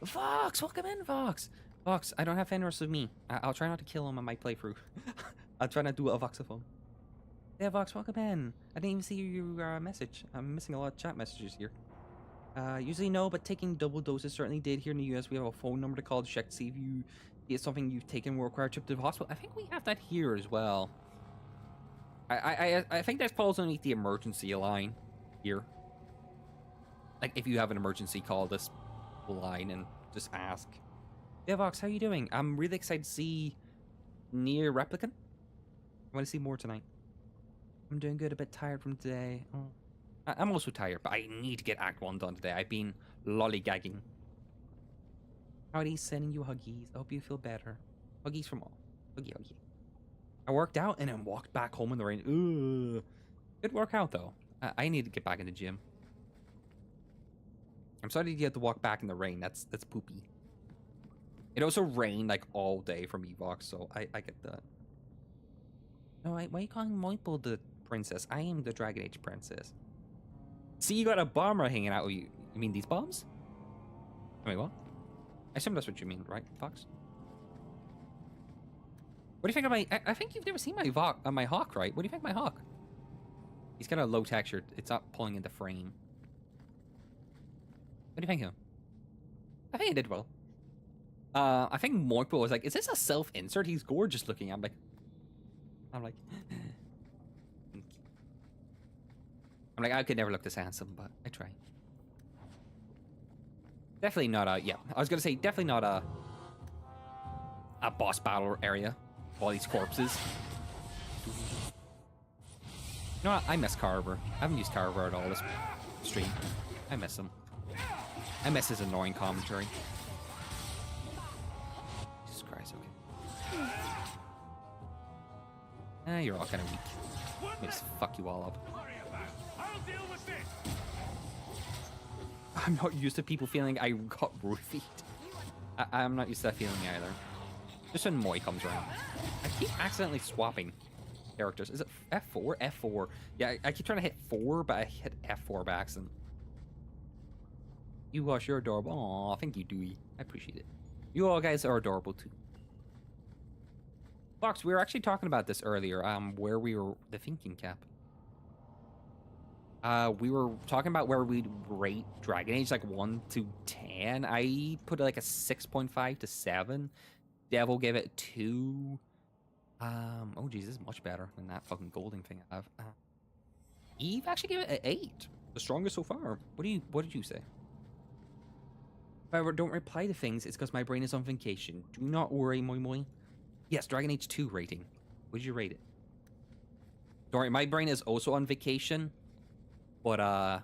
Vox, welcome in, Vox. Vox, I don't have Fenris with me. I'll try not to kill him on my playthrough. I'll try not to do a Voxophone. Yeah, Vox, welcome in. I didn't even see your message. I'm missing a lot of chat messages here. Usually no, but taking double doses certainly did. Here in the US, we have a phone number to call to check to see if it's something you've taken will require a trip to the hospital. I think we have that here as well. I think that falls underneath the emergency line here. Like, if you have an emergency, call this line and just ask. Yeah, Vox, how you doing? I'm really excited to see Near Replicant. I want to see more tonight. I'm doing good, a bit tired from today. Oh. I'm also tired, but I need to get Act 1 done today. I've been lollygagging. Howdy, sending you huggies. I hope you feel better. Huggies from all. Huggy, huggy. I worked out and then walked back home in the rain. Ugh. Good workout, though. I need to get back in the gym. I'm sorry you have to walk back in the rain. That's poopy. It also rained, like, all day for me, Vox, so I get that. No, why are you calling Moipo the princess? I am the Dragon Age princess. See, you got a bomber hanging out with you. You mean these bombs? I mean, what? I assume that's what you mean, right, Fox? What do you think of my... I think you've never seen my hawk, right? What do you think of my hawk? He's kind of low textured. It's not pulling into frame. What do you think of him? I think he did well. I think Moipo was like, is this a self-insert? He's gorgeous looking. I'm like... I could never look this handsome, but I try. Definitely not a... Yeah, I was going to say, definitely not a boss battle area. All these corpses. You know what? I miss Carver. I haven't used Carver at all this stream. I miss him. I miss his annoying commentary. Jesus Christ, okay. You're all kind of weak. Let me just fuck you all up. I'm not used to people feeling I got roofied. I'm not used to that feeling either. Just when Moi comes around. I keep accidentally swapping characters. Is it F4? F4. Yeah, I keep trying to hit 4, but I hit F4 by accident. You guys, you're adorable. Aw, thank you, Dewey. I appreciate it. You all guys are adorable too. Fox, we were actually talking about this earlier, where we were the thinking cap. We were talking about where we'd rate Dragon Age, like 1 to 10. I put it like a 6.5 to 7. Devil gave it 2. Oh geez, this is much better than that fucking Golding thing I have. Eve actually gave it an 8. The strongest so far. What did you say? If I don't reply to things, it's because my brain is on vacation. Do not worry, moi moi. Yes, Dragon Age 2 rating. What did you rate it? Don't worry, my brain is also on vacation. But, I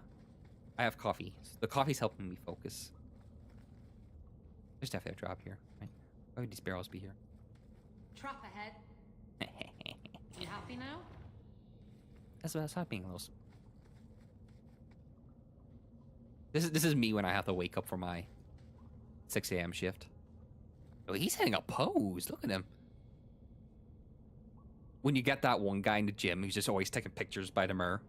have coffee. The coffee's helping me focus. There's definitely a drop here. Right? Why would these barrels be here? Trap ahead. You happy now? That's happening, Los. This is me when I have to wake up for my 6 a.m. shift. Oh, he's hitting a pose. Look at him. when you get that one guy in the gym who's just always taking pictures by the mirror.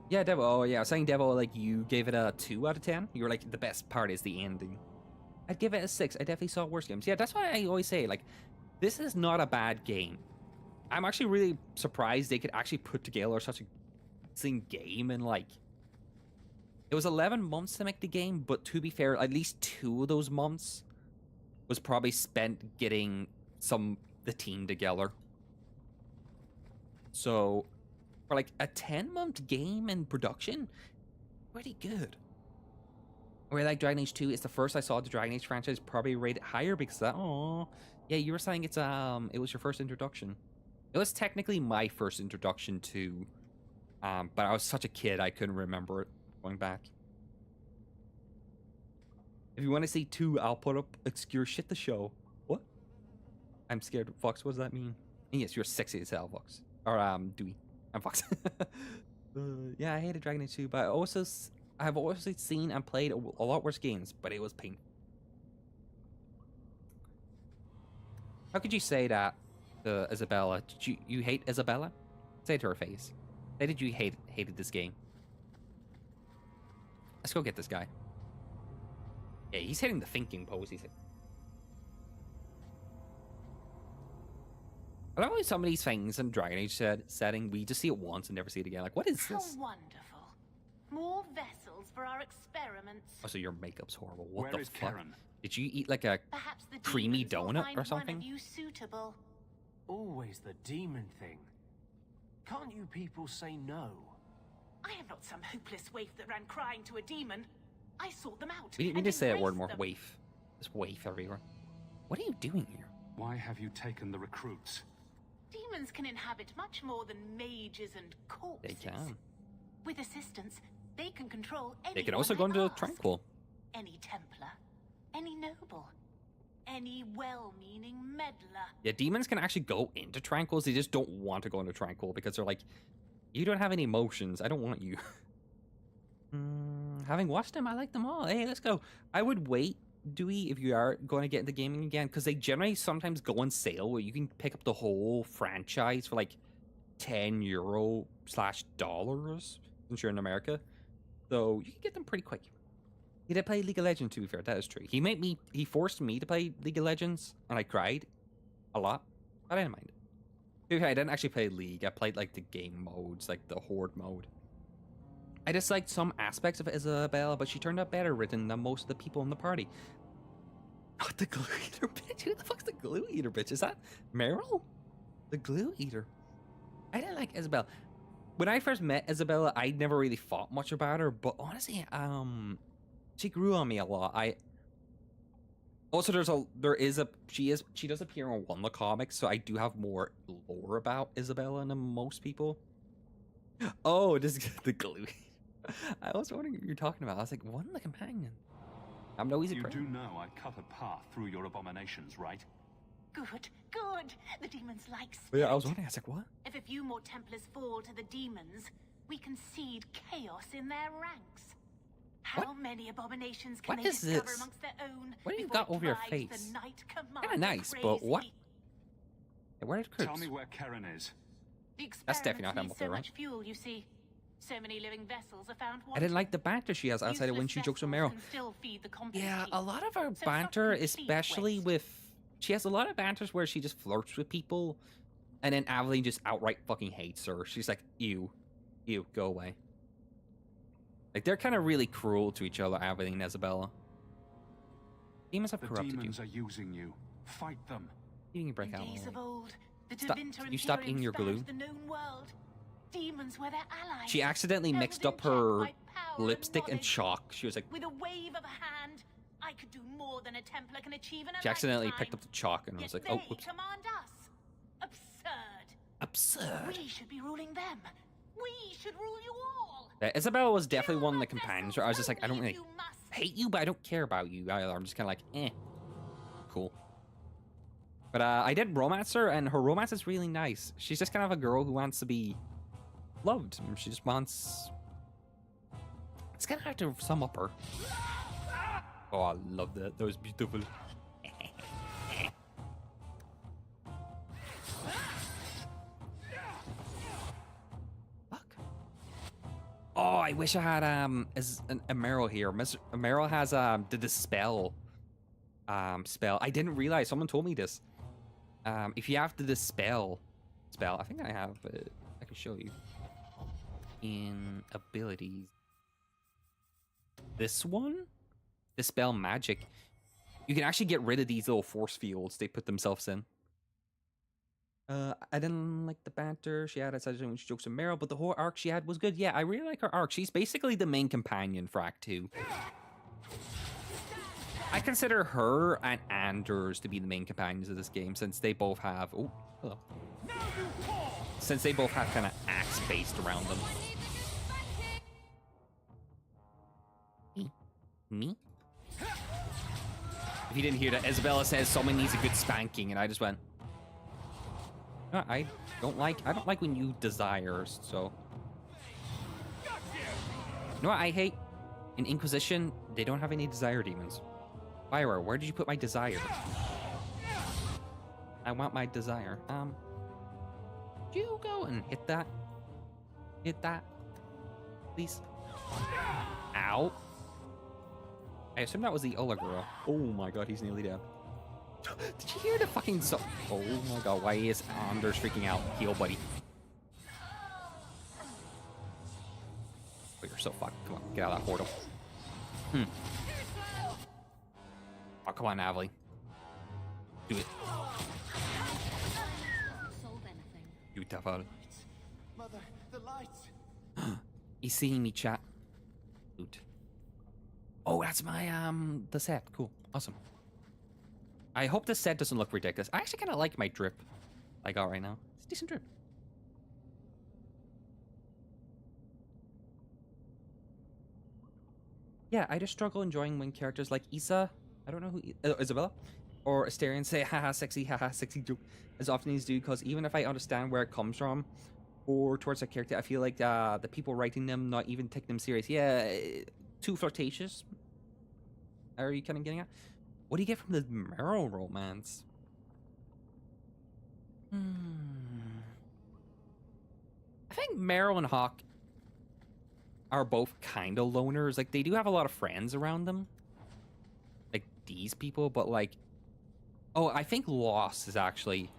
Yeah, Devo. Oh, yeah. I was saying, Devo, like, you gave it a 2 out of 10. You were like, the best part is the ending. I'd give it a 6. I definitely saw worse games. Yeah, that's why I always say, like, this is not a bad game. I'm actually really surprised they could actually put together such a insane game in, like... It was 11 months to make the game, but to be fair, at least 2 of those months was probably spent getting the team together. So, for like a 10-month game in production, pretty good. Where like Dragon Age 2, it's the first I saw the Dragon Age franchise probably rated higher because that. Oh, yeah, you were saying it's it was your first introduction. It was technically my first introduction to, but I was such a kid I couldn't remember it going back. If you want to see 2, I'll put up obscure shit to show. What? I'm scared. Fox, what does that mean? And yes, you're sexy as hell, Fox. Or, Dewey. I'm Fox. Yeah, I hated Dragon Age 2, but I have also seen and played a lot worse games, but it was painful. How could you say that to Isabella? Did you hate Isabella? Say it to her face. Say that you hated this game. Let's go get this guy. Yeah, he's hitting the thinking pose. He's hitting. I love some of these things in Dragon Age setting, we just see it once and never see it again. Like, what is this? How wonderful. More vessels for our experiments. Oh, so your makeup's horrible. What Where the is fuck? Karen? Did you eat like a Perhaps the creamy demons will donut find or something? One of you suitable. Always the demon thing. Can't you people say no? I am not some hopeless waif that ran crying to a demon. I sought them out. We need and to say that word embraced more. them. Waif. There's waif everywhere. What are you doing here? Why have you taken the recruits? Demons can inhabit much more than mages and corpses. They can. With assistance, they can control anyone They can also go into ask. Tranquil. Any Templar, any noble, any well-meaning meddler. Yeah, demons can actually go into Tranquils. They just don't want to go into Tranquil because they're like, you don't have any emotions. I don't want you. Having watched them, I like them all. Hey, let's go. I would wait, Dewey, if you are going to get into gaming again, because they generally sometimes go on sale where you can pick up the whole franchise for like €10/dollars since you're in America. So you can get them pretty quick. He did play League of Legends, to be fair. That is true. He forced me to play League of Legends, and I cried a lot. But I didn't mind it. To be fair, I didn't actually play League. I played like the game modes, like the Horde mode. I disliked some aspects of Isabella, but she turned out better written than most of the people in the party. Not the glue eater bitch. Who the fuck's the glue eater bitch? Is that Meryl? The glue eater. I didn't like Isabella. When I first met Isabella, I never really thought much about her, but honestly, she grew on me a lot. She does appear in one of the comics, so I do have more lore about Isabella than most people. Oh, this is the glue. I was wondering what you're talking about. I was like, one of the companion. I'm no easy You prey. do know I cut a path through your abominations, right? Good, good. The demons like spirit. But yeah, I was wondering. I was like, what? If a few more Templars fall to the demons, we can seed chaos in their ranks. How many abominations can What they is discover this? amongst their own? What do you before got it over your drives face? The Knight Commander Kind of nice, but what? crazy? Yeah, where did Cruz? Tell me where Karen is. The That's definitely not him experiments up there, need so right? much fuel, you see. So many living vessels are found I didn't like the banter she has outside of when she jokes with Meryl. Yeah, a lot of her banter, especially with... She has a lot of banters where she just flirts with people, and then Aveline just outright fucking hates her. She's like, ew, go away. Like, they're kind of really cruel to each other, Aveline and Isabella. Demons have corrupted you. The demons are using you. Fight them. You can break out. Days of old, the Stop. Tevinter Can you stop Imperium eating your glue? spanned the known world. Demons were their allies. She accidentally Held mixed in up check her by power lipstick and knowledge. chalk. She was like, With a wave of a hand, I could do more than a Templar can achieve in a she accidentally lifetime. picked up the chalk and I was Yet like, oh, they whoops. command us. Absurd. Absurd. We should be ruling them. We should rule you all. Yeah, Isabella was definitely one of the companions where I was just like, I don't really hate you, but I don't care about you either. I'm just kind of like, eh. Cool. But I did romance her, and her romance is really nice. She's just kind of a girl who wants to be loved. She just wants... It's kind of hard to sum up her. Oh, I love that. That was beautiful. Oh, I wish I had a Meryl here. Meryl has the dispel spell. I didn't realize, someone told me this. If you have the dispel spell, I think I have it. I can show you. In abilities. This one? Dispel magic. You can actually get rid of these little force fields they put themselves in. I didn't like the banter she had such jokes with Meryl, but the whole arc she had was good. Yeah, I really like her arc. She's basically the main companion for Act 2. I consider her and Anders to be the main companions of this game, since they both have... Oh, hello. Since they both have kind of acts based around them. Me? If you didn't hear that, Isabella says someone needs a good spanking, and I just went... No, I don't like when you desire, so... You know what I hate? In Inquisition, they don't have any desire demons. Fire, where did you put my desire? I want my desire. You go and hit that. Hit that. Please. Ow. I assume that was the Ulla girl. Oh my god, he's nearly dead. Did you hear the fucking Oh my god, why is Anders freaking out? Heal, buddy. Oh, you're so fucked. Come on, get out of that portal. Oh, come on, Avely. Do it. You tough out. Mother, the lights. He's seeing me, chat. Loot. Oh, that's my the set. Cool. Awesome. I hope this set doesn't look ridiculous. I actually kind of like my drip I got right now. It's a decent drip. Yeah, I just struggle enjoying when characters like Issa, I don't know who, Isabella, or Asterion say haha sexy joke as often as do, because even if I understand where it comes from or towards a character, I feel like the people writing them not even take them serious. Yeah, too flirtatious. Are you kind of getting at? What do you get from the Meryl romance? I think Meryl and Hawk are both kind of loners. Like, they do have a lot of friends around them. Like, these people, but like... Oh, I think loss is actually...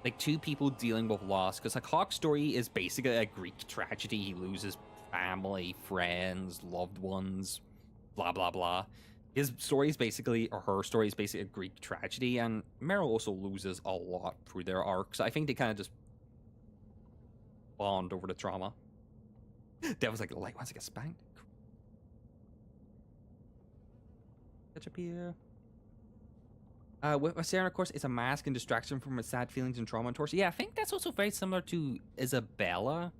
Like, two people dealing with loss. Because, like, Hawk's story is basically a Greek tragedy. He loses family, friends, loved ones, blah, blah, blah. His story is basically, or her story is basically a Greek tragedy, and Meryl also loses a lot through their arcs. I think they kind of just bond over the trauma. Devil's like, the light wants to get spanked. Catch up here. With Sarah, of course, it's a mask and distraction from her sad feelings and trauma and torture. Yeah, I think that's also very similar to Isabella.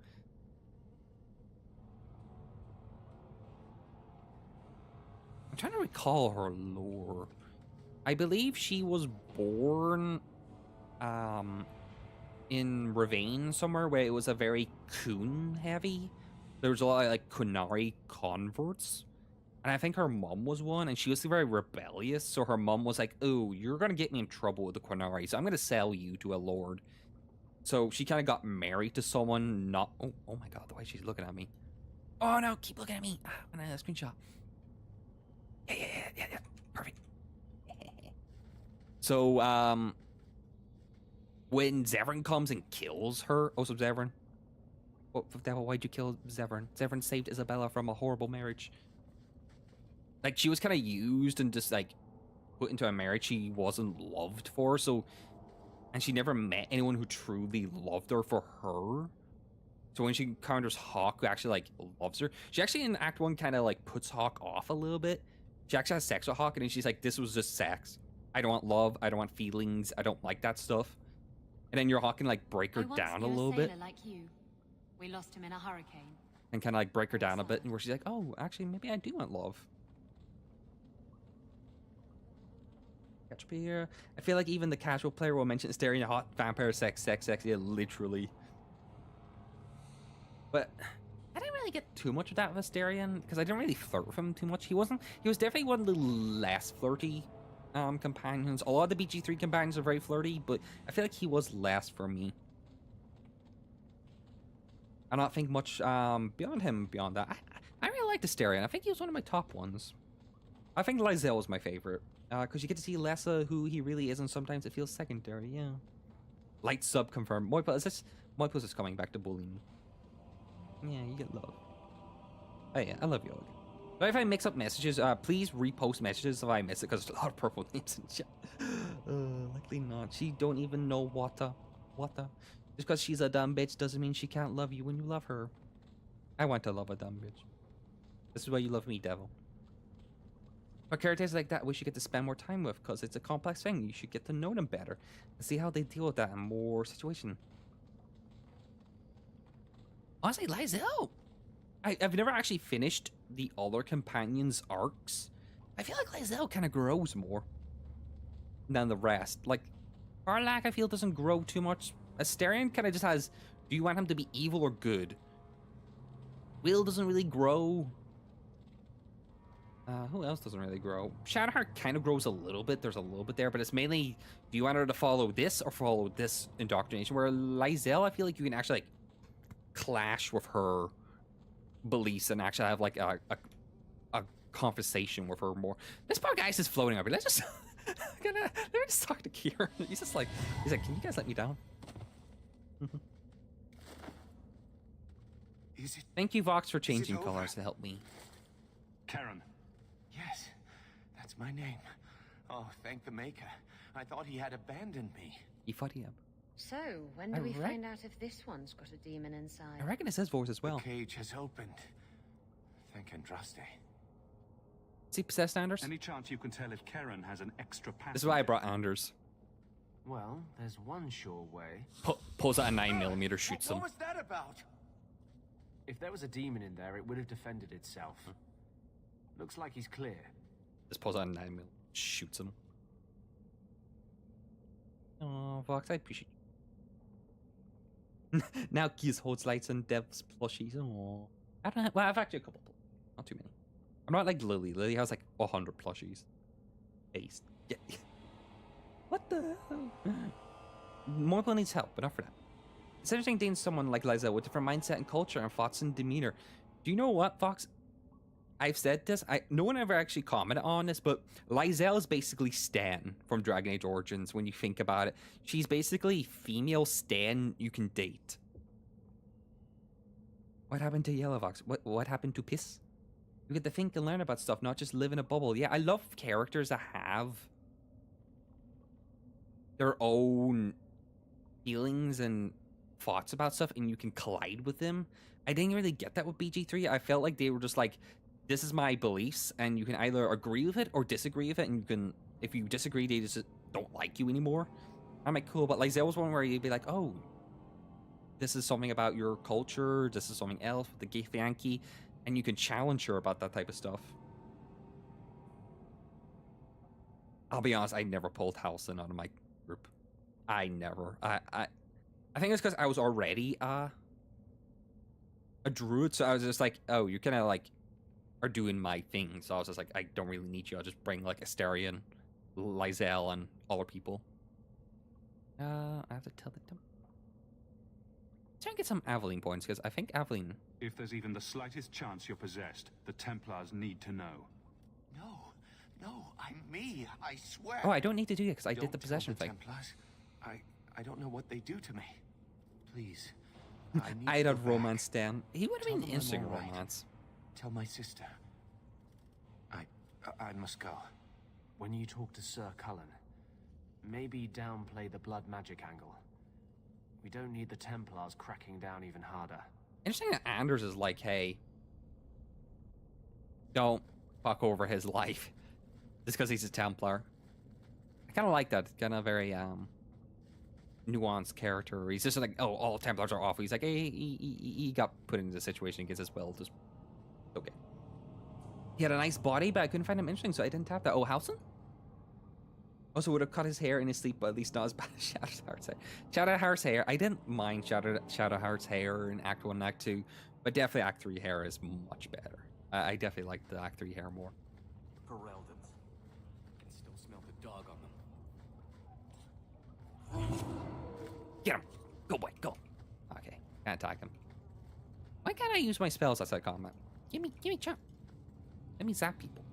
I'm trying to recall her lore. I believe she was born in Ravane somewhere where it was a very Kun heavy. There was a lot of like Kunari converts. And I think her mom was one, and she was very rebellious. So her mom was like, oh, you're going to get me in trouble with the Kunari, so I'm going to sell you to a lord. So she kind of got married to someone not... Oh my god, the way she's looking at me. Oh no, keep looking at me. I'm going to screenshot. Yeah. Perfect. So, when Zevran comes and kills her... Oh, so Zevran. Oh, devil, why'd you kill Zevran? Zevran saved Isabella from a horrible marriage. Like, she was kind of used and just, like, put into a marriage she wasn't loved for, so... And she never met anyone who truly loved her for her. So when she encounters Hawk, who actually, like, loves her... She actually, in Act 1, kind of, like, puts Hawk off a little bit. She actually has sex with Hawk, and then she's like, this was just sex. I don't want love, I don't want feelings, I don't like that stuff. And then your Hawk can, like, break her down a little bit. Like you. We lost him in a hurricane. And kind of, like, break her down a bit, and where she's like, oh, actually, maybe I do want love. Catch up here. I feel like even the casual player will mention staring at hot vampire sex, yeah, literally. But I didn't really get too much of that with Asterion, because I didn't really flirt with him too much. He was definitely one of the less flirty companions. A lot of the BG3 companions are very flirty, but I feel like he was less for me. I don't think much beyond him beyond that. I really like Asterion. I think he was one of my top ones. I think Lysel was my favorite. Because you get to see less of who he really is, and sometimes it feels secondary, yeah. Light sub confirmed. Moipa is coming back to bullying me. Yeah, you get love. Oh yeah, I love you. But if I mix up messages, please repost messages if I miss it, because there's a lot of purple names in chat. Likely not. She don't even know Wata. Just because she's a dumb bitch doesn't mean she can't love you when you love her. I want to love a dumb bitch. This is why you love me, devil. But characters like that we should get to spend more time with, because it's a complex thing. You should get to know them better and see how they deal with that in more situation. Honestly, Lysel! I've never actually finished the other companions' arcs. I feel like Lysel kind of grows more than the rest. Like, Arlak, I feel, doesn't grow too much. Asterion kind of just has, do you want him to be evil or good? Will doesn't really grow. Who else doesn't really grow? Shadowheart kind of grows a little bit. There's a little bit there, but it's mainly, do you want her to follow this or follow this indoctrination? Where Lysel, I feel like you can actually, like, clash with her beliefs and actually have, like, a conversation with her more. This poor guy's just floating over. Let's just, let me just talk to Kieran. He's like, can you guys let me down? Thank you, Vox, for changing colors to help me. Karen. Yes, that's my name. Oh, thank the Maker. I thought he had abandoned me. So, when do we find out if this one's got a demon inside? I reckon it's his voice as well. The cage has opened. Thank Andraste. Is he possessed, Anders? Any chance you can tell if Karen has an extra passenger? This is why I brought Anders. Well, there's one sure way. Pulls out a 9mm, shoots him. What was that about? If there was a demon in there, it would have defended itself. Looks like he's clear. Just pulls out a 9mm, shoots him. Oh, Vox, I appreciate you. Now Keys holds lights and Dev's plushies. Oh, I don't have, well, I've actually a couple, not too many. I'm not like Lily. Lily has like 100 plushies. Based. Yeah. What the hell? Moipa needs help, but not for that. It's interesting dating someone like Lysel with different mindset and culture and thoughts and demeanor. Do you know what, Fox? I've said this. No one ever actually commented on this, but Lysel is basically Stan from Dragon Age Origins when you think about it. She's basically female Stan you can date. What happened to Yellow Fox? What happened to Piss? You get to think and learn about stuff, not just live in a bubble. Yeah, I love characters that have their own feelings and thoughts about stuff, and you can collide with them. I didn't really get that with BG3. I felt like they were just like, this is my beliefs, and you can either agree with it or disagree with it, and you can, if you disagree, they just don't like you anymore. I'm like, cool, but Lysel was one where you'd be like, oh, this is something about your culture, this is something else with the Githyanki, and you can challenge her about that type of stuff. I'll be honest, I never pulled Halson out of my group. I never. I think it's because I was already a druid, so I was just like, oh, you kind of like are doing my thing. So I was just like, I don't really need you. I'll just bring like Asterion, Lysel, and other people. I have to tell them. Try and get some Aveline points, because I think Aveline... If there's even the slightest chance you're possessed, the Templars need to know. No, I'm me, I swear. Oh, I don't need to do that, because I did the possession thing. Templars. I don't know what they do to me. Please. I'd have romance Stan. He would have been an interesting romance. Tell my sister. I must go. When you talk to Sir Cullen, maybe downplay the blood magic angle. We don't need the Templars cracking down even harder. Interesting that Anders is like, hey, don't fuck over his life just because he's a Templar. I kind of like that. Kind of very nuanced character. He's just like, oh, all Templars are awful. He's like, hey, he got put into the situation against his will. Just okay. He had a nice body, but I couldn't find him interesting, so I didn't tap that. Oh, Halson? Also would have cut his hair in his sleep, but at least not as bad as Shadowheart's hair. Shadowheart's hair, I didn't mind Shadowheart's hair in Act 1 and Act 2, but definitely Act 3 hair is much better. I definitely like the Act 3 hair more. Ferelden's. I can still smell the dog on them. Get him! Go, boy, go! Okay, can't attack him. can't I use my spells outside combat? Give me chop. Let me zap people.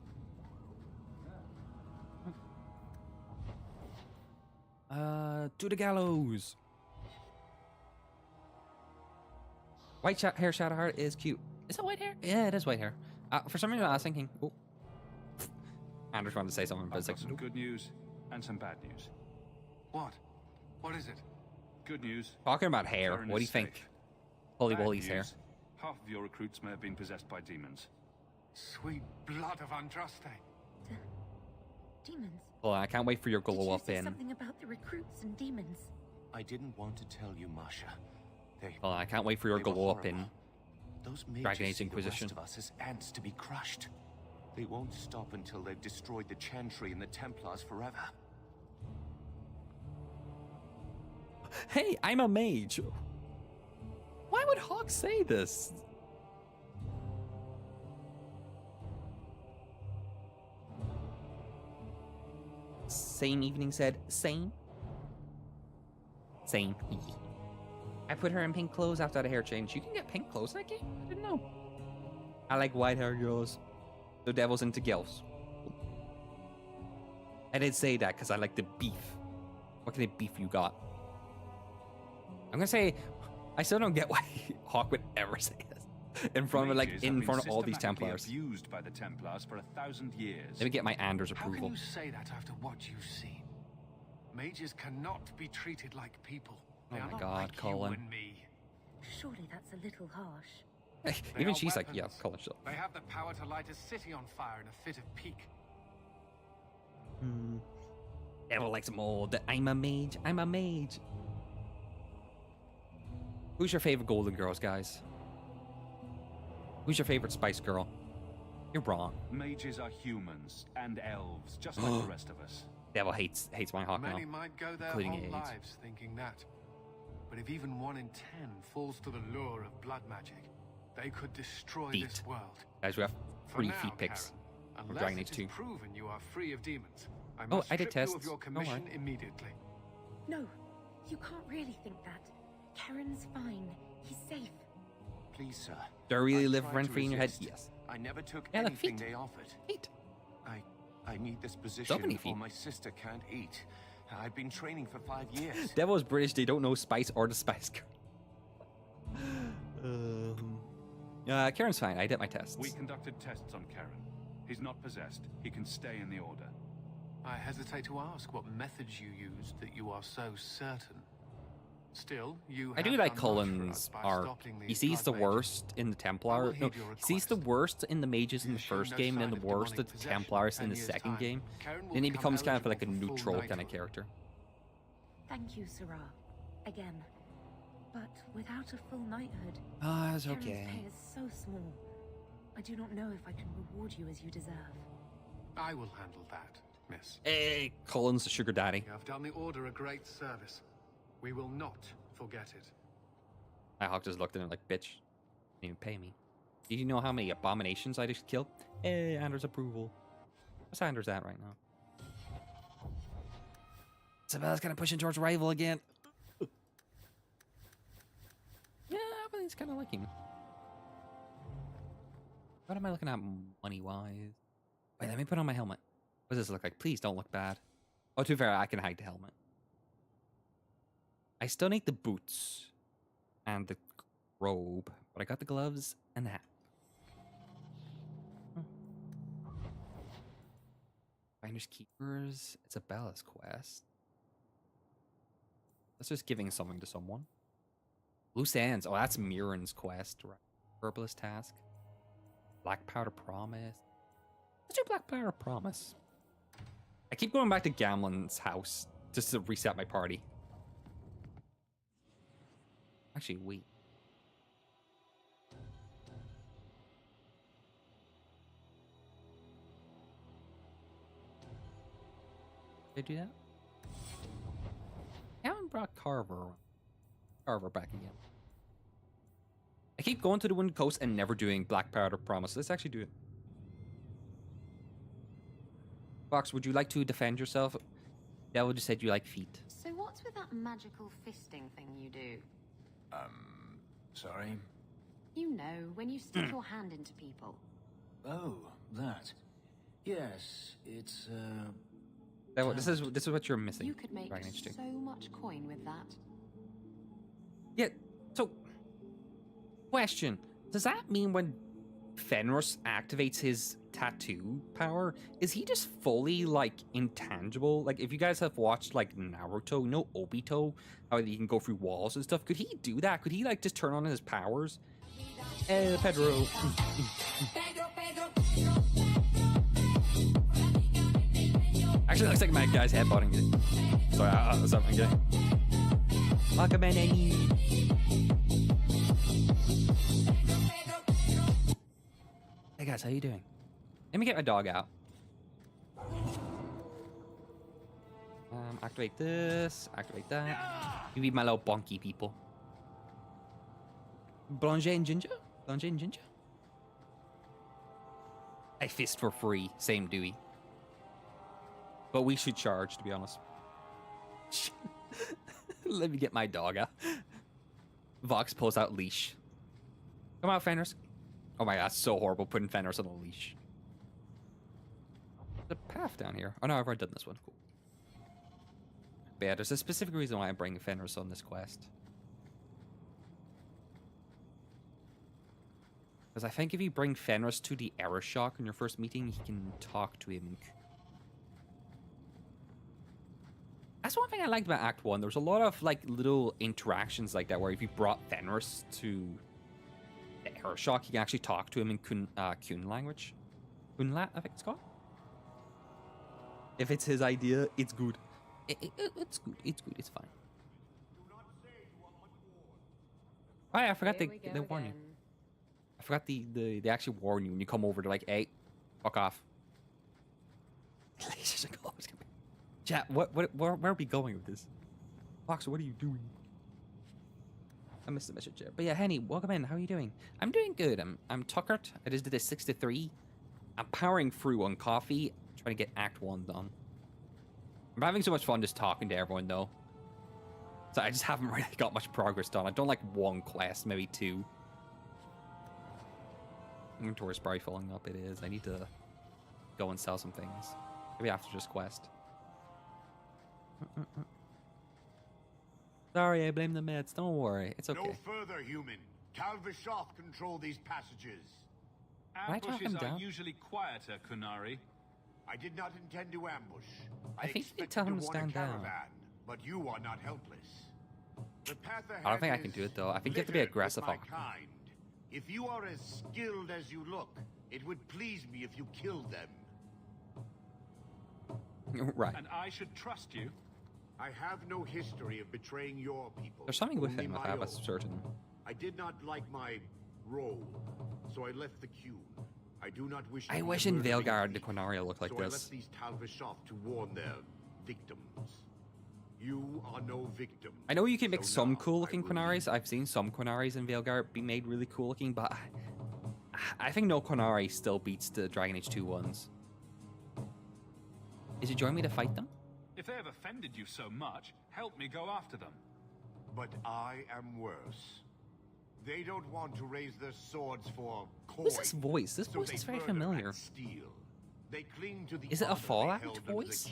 To the gallows. White hair Shadowheart is cute. Is that white hair? Yeah, it is white hair. For some reason I was thinking, oh. Anders wanted to say something, but it's like, some good news and some bad news. What? What is it? Good news. Talking about hair, Karen what do you is think? safe. Holy Bad Wally's hair. news, half of your recruits may have been possessed by demons. Sweet blood of Andraste. Demons. Well, I can't wait for your glow up Did you say in. something about the recruits and demons? I didn't want to tell you, Masha. Well, I can't wait for your they were glow up in horrible. Those mages Dragon Age see Inquisition. the rest of us as ants to be crushed. They won't stop until they've destroyed the Chantry and the Templars forever. Hey, I'm a mage. Why would Hawk say this? Same evening said, same. Same. I put her in pink clothes after the hair change. You can get pink clothes in that game? I didn't know. I like white hair girls. The devil's into girls. I did say that because I like the beef. What kind of beef you got? I'm gonna say, I still don't get why Hawk would ever say this in front of all these Templars. Abused by the Templars for 1,000 years. Let me get my Anders How approval. can you say that after what you've seen? Mages cannot be treated like people. They Oh are my not God, like Colin. you and me. Surely that's a little harsh. They Even are she's like, yeah, weapons. Colin, shut up. They have the power to light a city on fire in a fit of pique. Devil likes more. I'm a mage. I'm a mage. Who's your favorite Golden Girls, guys? Who's your favorite Spice Girl? You're wrong. Mages are humans and elves, just like the rest of us. Devil hates my Hawk now, Many might go their including whole AIDS. lives thinking that. But if even 1 in 10 falls to the lure of blood magic, they could destroy Feet. this world. Guys, we have For 3 now, feet picks Karen, from unless Dragon it Age is 2. proven you are free of demons, I Oh, must I did strip you tests. of your Don't worry. commission immediately. No, you can't really think that. Karen's fine. He's safe. Please, sir. Do I really I live tried rent to free in your head? resist. Yes. I never took Yeah, look, anything feet. they offered. Feet. I need this position many before feet. my sister can't eat. I've been training for 5 years. Devil is British. They don't know Spice or the Spice Girl. Karen's fine. I did my tests. We conducted tests on Karen. He's not possessed. He can stay in the Order. I hesitate to ask what methods you used that you are so certain. Still, you I do have like done much for Cullen's us by arc. stopping He these sees the blood mages. worst in the I Templar. will No, heed your he sees the request. worst in the mages in the You've shown first no game, and sign the of worst of demonic the possession. Templars in 10 the years' second time, game. Karen will Then he become becomes kind of like a eligible for full neutral kind of knighthood. character. Thank you, Sarah. Again. But without a full knighthood, Ah, it's Karen's okay. pay is so small. I do not know if I can reward you as you deserve. I will handle that, miss. Hey, Cullen's the sugar daddy. You have done the Order a great service. We will not forget it. My Hawk just looked at him like, bitch, didn't even pay me. Do you know how many abominations I just killed? Hey, Anders approval. What's Anders at right now? Sabella's kind of pushing towards rival again. Yeah, everything's kind of liking. What am I looking at money-wise? Wait, let me put on my helmet. What does this look like? Please don't look bad. Oh, to be fair, I can hide the helmet. I still need the boots and the robe, but I got the gloves and the hat. Finders Keepers. It's a Bella's quest. That's just giving something to someone. Loose ends. Oh, that's Mirren's quest. Right. Herbalist task. Black Powder Promise. Let's do Black Powder Promise. I keep going back to Gamlen's house just to reset my party. Actually, wait. Did I do that? I haven't brought Carver back again. I keep going to the Wind Coast and never doing Black Powder Promise. Let's actually do it. Fox, would you like to defend yourself? Devil just said you like feet. So what's with that magical fisting thing you do? Sorry? You know, when you stick your hand into people. Oh, that. Yes, it's, This is what you're missing. You could make Dragon Age 2. so much coin with that. Yeah, so... Question. Does that mean when Fenris activates his tattoo power, is he just fully, like, intangible? Like, if you guys have watched, like, Naruto, you know Obito, how he can go through walls and stuff, could he do that? Could he, like, just turn on his powers? Pedro. Actually, looks like my guy's headbutting it. Sorry, I'm kidding. Welcome in, Annie. Hey guys, how you doing? Let me get my dog out. Activate this, activate that. You be my little bonky people. Blanche and Ginger? Blanche and Ginger? I fist for free, same Dewey. But we should charge, to be honest. Let me get my dog out. Vox pulls out leash. Come out, Fenris. Oh my god, that's so horrible putting Fenris on a leash. The path down here. Oh no, I've already done this one. Cool. But yeah, there's a specific reason why I'm bringing Fenris on this quest. Because I think if you bring Fenris to the Error Shock in your first meeting, you can talk to him. That's one thing I liked about Act 1. There was a lot of like little interactions like that where if you brought Fenris to the Error Shock, you can actually talk to him in Kun language. Kunlat, I think it's called. If it's his idea, it's good. It's good. It's good. It's fine. Oh yeah, I forgot they warn you. I forgot they actually warn you when you come over. They're like, hey, fuck off. Chat, where are we going with this? Fox, what are you doing? I missed the message there. But yeah, Henny, welcome in. How are you doing? I'm doing good. I'm tuckered. I just did a 6 to 3. I'm powering through on coffee, trying to get Act 1 done. I'm having so much fun just talking to everyone, though. So I just haven't really got much progress done. I've done like 1 quest, maybe 2. Inventory's probably filling up. It is. I need to go and sell some things. Maybe after this quest. Sorry, I blame the meds. Don't worry. It's okay. No further, human. Calvishoth control these passages. Ambushes are usually quieter, Kunari. I did not intend to ambush. I think you tell him to stand down. But you are not helpless. The path ahead I don't think I can do it though. I think you have to be aggressive. Kind. If you are as skilled as you look, it would please me if you killed them. Right. And I should trust you. I have no history of betraying your people. There's something with only him, my I have a own. certain. I did not like my role, so I left the queue. I do not wish. I wish in Veilguard the Quinaria looked like so this. I left these Talvishoth to warn their victims. You are no victim. I know you can make some cool looking Quinaris. I've seen some Quinaris in Veilguard be made really cool looking, but I think no Quinari still beats the Dragon Age 2 ones. Is you join me to fight them? If they have offended you so much, help me go after them. But I am worse. They don't want to raise their swords for coin. Who's this voice? This voice is very familiar. They cling to the is it a Fallout voice?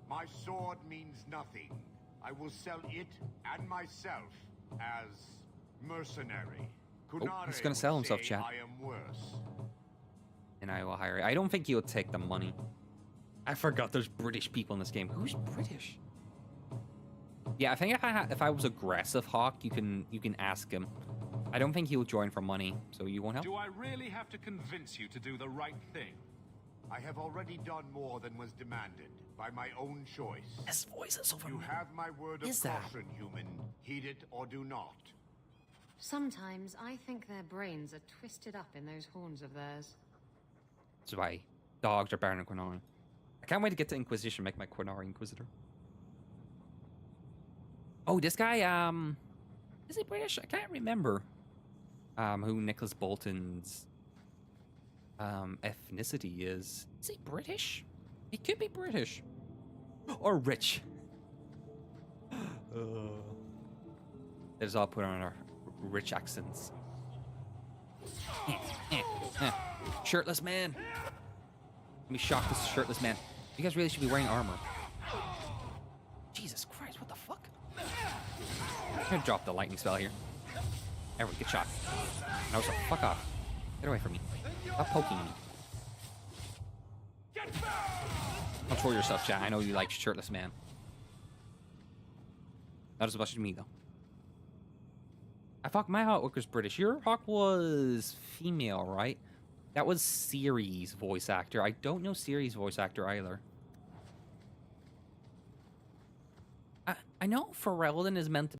My sword means nothing. I will sell it and myself as mercenary. Oh, he's gonna sell himself, chat. I am worse. And I will hire. I don't think he'll take the money. I forgot there's British people in this game. Who's British? Yeah, I think if I was aggressive, Hawk, you can ask him. I don't think he'll join for money, so you won't help. Do I really have to convince you to do the right thing? I have already done more than was demanded by my own choice. This voice is so familiar. You have my word of caution, human. Heed it or do not. Sometimes I think their brains are twisted up in those horns of theirs. That's why dogs are better than Quinari. I can't wait to get to Inquisition, make my Quinari Inquisitor. Oh, this guy, is he British? I can't remember who Nicholas Bolton's ethnicity is. Is he British? He could be British. Or rich. Let's all put on our rich accents. shirtless man. Let me shock this shirtless man. You guys really should be wearing armor. Jesus Christ, what the fuck? I'm gonna drop the lightning spell here. There we go, good shot. No, so fuck off. Get away from me. Stop poking me. Control yourself, chat. I know you like shirtless man. Not as much as me, though. I thought my Hawk was British. Your Hawk was female, right? That was Ciri's voice actor. I don't know Ciri's voice actor either. I know Ferelden is meant to